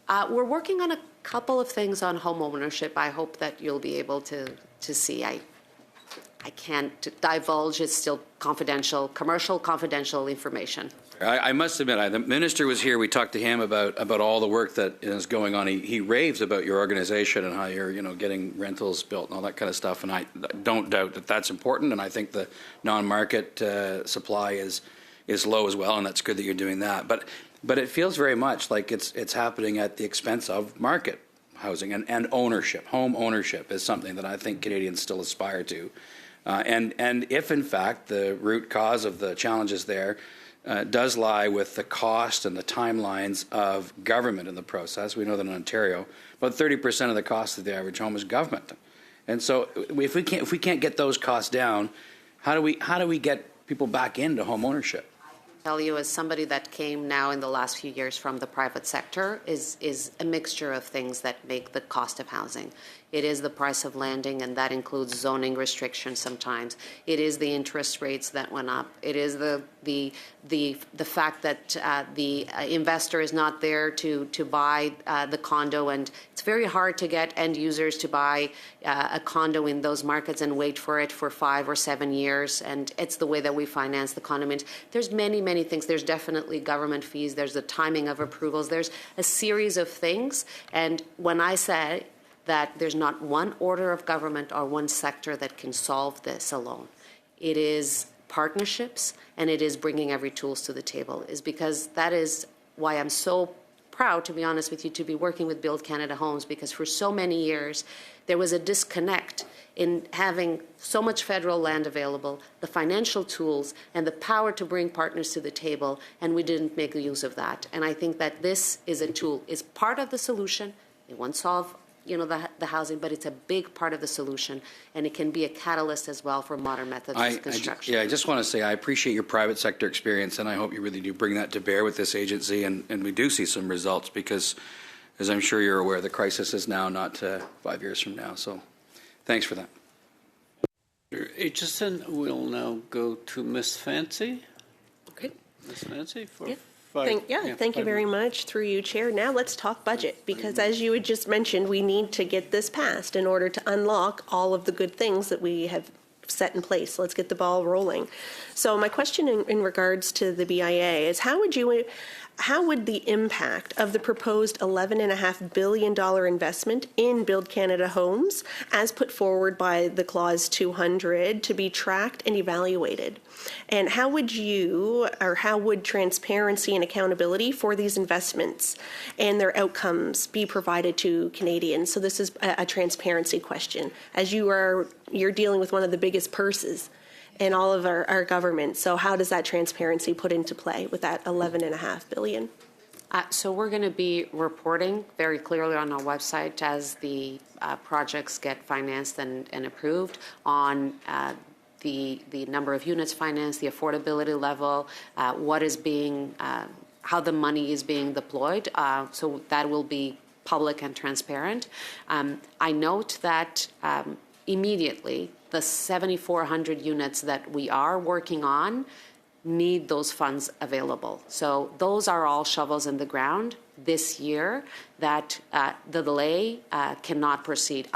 We're working on a couple of things on home ownership. I hope that you'll be able to see. I can't divulge. It's still confidential, commercial confidential information.
I must admit, the minister was here. We talked to him about all the work that is going on. He raves about your organization and how you're getting rentals built and all that kind of stuff. And I don't doubt that that's important. And I think the non-market supply is low as well. And that's good that you're doing that. But it feels very much like it's happening at the expense of market housing and ownership. Home ownership is something that I think Canadians still aspire to. And if, in fact, the root cause of the challenges there does lie with the cost and the timelines of government in the process, we know that in Ontario, about 30% of the cost of the average home is government. And so if we can't get those costs down, how do we get people back into home ownership?
Tell you, as somebody that came now in the last few years from the private sector, is a mixture of things that make the cost of housing. It is the price of landing, and that includes zoning restrictions sometimes. It is the interest rates that went up. It is the fact that the investor is not there to buy the condo, and it's very hard to get end users to buy a condo in those markets and wait for it for 5 or 7 years. And it's the way that we finance the condominiums. There's many things. There's definitely government fees. There's the timing of approvals. There's a series of things. And when I say that there's not one order of government or one sector that can solve this alone, it is partnerships, and it is bringing every tools to the table, is because that is why I'm so proud, to be honest with you, to be working with Build Canada Homes, because for so many years there was a disconnect in having so much federal land available, the financial tools, and the power to bring partners to the table, and we didn't make use of that. And I think that this is a tool, is part of the solution. It won't solve the housing, but it's a big part of the solution, and it can be a catalyst as well for modern methods of construction.
I just want to say I appreciate your private sector experience, and I hope you really do bring that to bear with this agency, and we do see some results, because, as I'm sure you're aware, the crisis is now, not 5 years from now. So thanks for that.
Aitchison, we'll now go to Miss Fancy.
Okay.
Miss Fancy for...
Yeah. Thank you very much. Through you, Chair. Now let's talk budget, because as you had just mentioned, we need to get this passed in order to unlock all of the good things that we have set in place. Let's get the ball rolling. So my question in regards to the BIA is, how would the impact of the proposed $11.5 billion investment in Build Canada Homes, as put forward by the Clause 200, to be tracked and evaluated? And how would transparency and accountability for these investments and their outcomes be provided to Canadians? So this is a transparency question, as you're dealing with one of the biggest purses in all of our government. So how does that transparency put into play with that $11.5 billion?
So we're going to be reporting very clearly on our website as the projects get financed and approved on the number of units financed, the affordability level, what is being, how the money is being deployed. So that will be public and transparent. I note that immediately the 7,400 units that we are working on need those funds available. So those are all shovels in the ground this year, that the delay cannot proceed.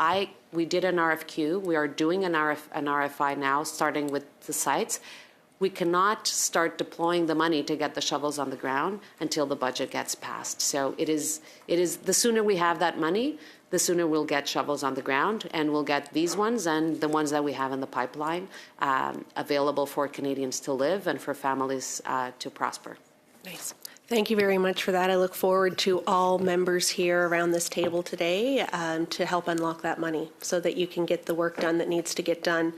We did an RFQ. We are doing an RFI now, starting with the sites. We cannot start deploying the money to get the shovels on the ground until the budget gets passed. So it is the sooner we have that money, the sooner we'll get shovels on the ground, and we'll get these ones and the ones that we have in the pipeline available for Canadians to live and for families to prosper.
Nice. Thank you very much for that. I look forward to all members here around this table today to help unlock that money so that you can get the work done that needs to get done.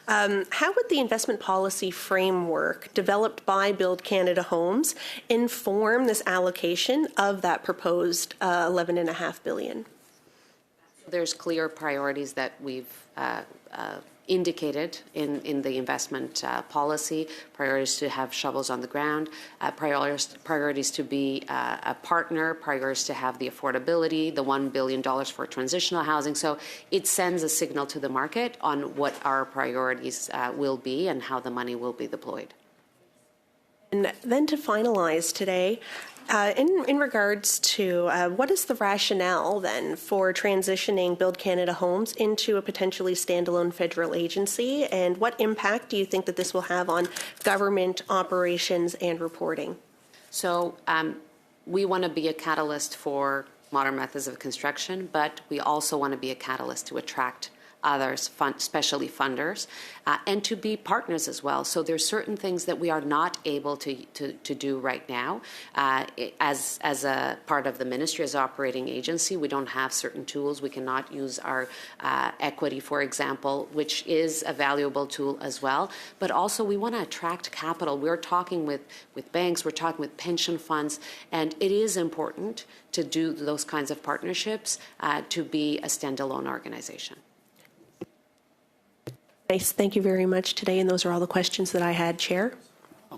How would the investment policy framework developed by Build Canada Homes inform this allocation of that proposed $11.5 billion?
There's clear priorities that we've indicated in the investment policy, priorities to have shovels on the ground, priorities to be a partner, priorities to have the affordability, the $1 billion for transitional housing. So it sends a signal to the market on what our priorities will be and how the money will be deployed.
And then to finalize today, in regards to what is the rationale then for transitioning Build Canada Homes into a potentially standalone federal agency, and what impact do you think that this will have on government operations and reporting? So
we want to be a catalyst for modern methods of construction, but we also want to be a catalyst to attract others, especially funders, and to be partners as well. So there's certain things that we are not able to do right now. As a part of the ministry, as operating agency, we don't have certain tools. We cannot use our equity, for example, which is a valuable tool as well. But also we want to attract capital. We're talking with banks, we're talking with pension funds, and it is important to do those kinds of partnerships to be a standalone organization.
Nice. Thank you very much today, and those are all the questions that I had, Chair.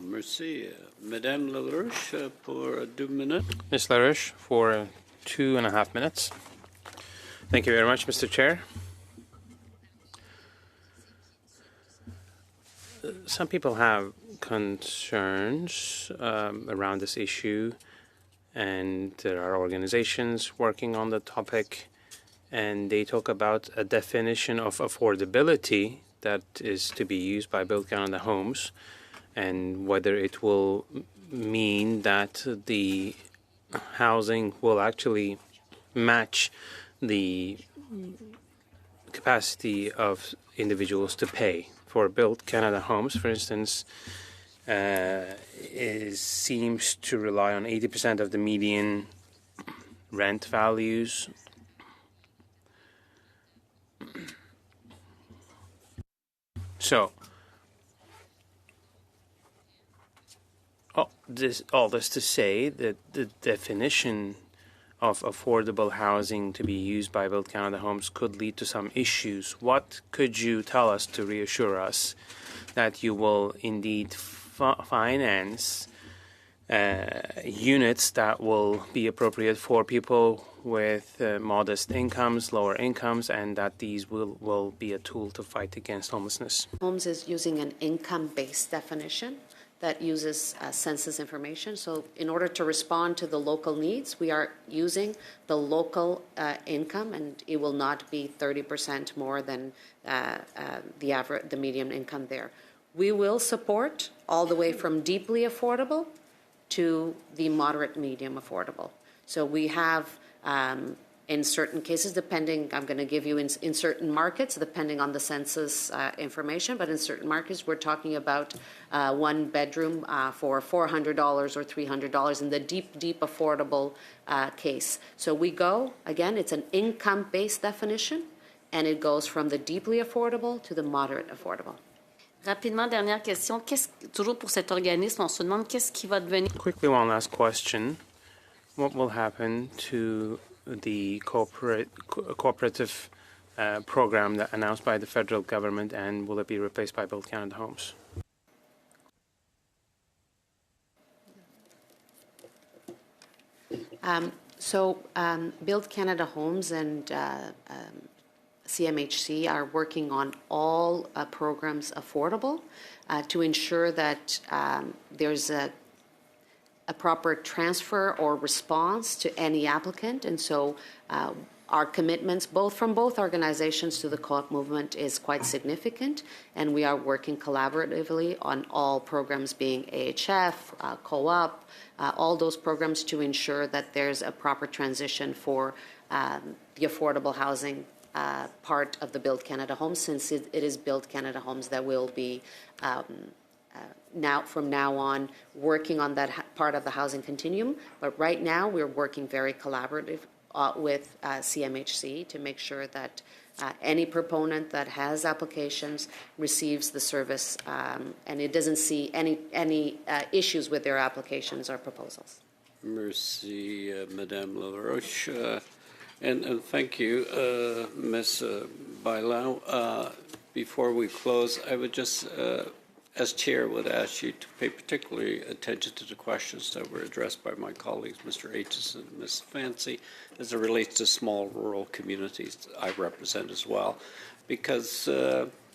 Merci. Madame LaRouche pour 2 minutes.
Ms. LaRouche for 2.5 minutes. Thank you very much, Mr. Chair. Some people have concerns around this issue, and there are organizations working on the topic, and they talk about a definition of affordability that is to be used by Build Canada Homes, and whether it will mean that the housing will actually match the capacity of individuals to pay. For Build Canada Homes, for instance, it seems to rely on 80% of the median rent values. So, all this to say that the definition of affordable housing to be used by Build Canada Homes could lead to some issues. What could you tell us to reassure us that you will indeed finance units that will be appropriate for people with modest incomes, lower incomes, and that these will be a tool to fight against homelessness?
Homes is using an income-based definition that uses census information. So in order to respond to the local needs, we are using the local income, and it will not be 30% more than the median income there. We will support all the way from deeply affordable to the moderate medium affordable. So we have in certain cases, depending, I'm going to give you in certain markets, depending on the census information, but in certain markets, we're talking about one bedroom for $400 or $300 in the deep affordable case. So we go, again, it's an income-based definition, and it goes from the deeply affordable to the moderate affordable.
Rapidement, dernière question. Toujours pour cet organisme, on se demande qu'est-ce qui va devenir.
Quickly, one last question. What will happen to the cooperative program that announced by the federal government, and will it be replaced by Build Canada Homes?
Build Canada Homes and CMHC are working on all programs affordable to ensure that there's a a proper transfer or response to any applicant. And so our commitments, from both organizations to the co-op movement, is quite significant, and we are working collaboratively on all programs, being AHF, co-op, all those programs, to ensure that there's a proper transition for the affordable housing part of the Build Canada Homes, since it is Build Canada Homes that will be from now on working on that part of the housing continuum. But right now we're working very collaborative with CMHC to make sure that any proponent that has applications receives the service and it doesn't see any issues with their applications or proposals.
Merci, Madame LaRoche. And thank you, Ms. Bailão. Before we close, I would just, as chair, would ask you to pay particularly attention to the questions that were addressed by my colleagues, Mr. Aitchison and Ms. Fancy, as it relates to small rural communities I represent as well. Because,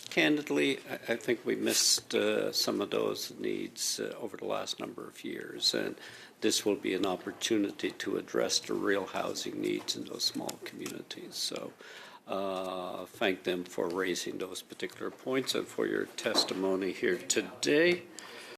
candidly, I think we missed some of those needs over the last number of years. And this will be an opportunity to address the real housing needs in those small communities. So thank them for raising those particular points and for your testimony here today.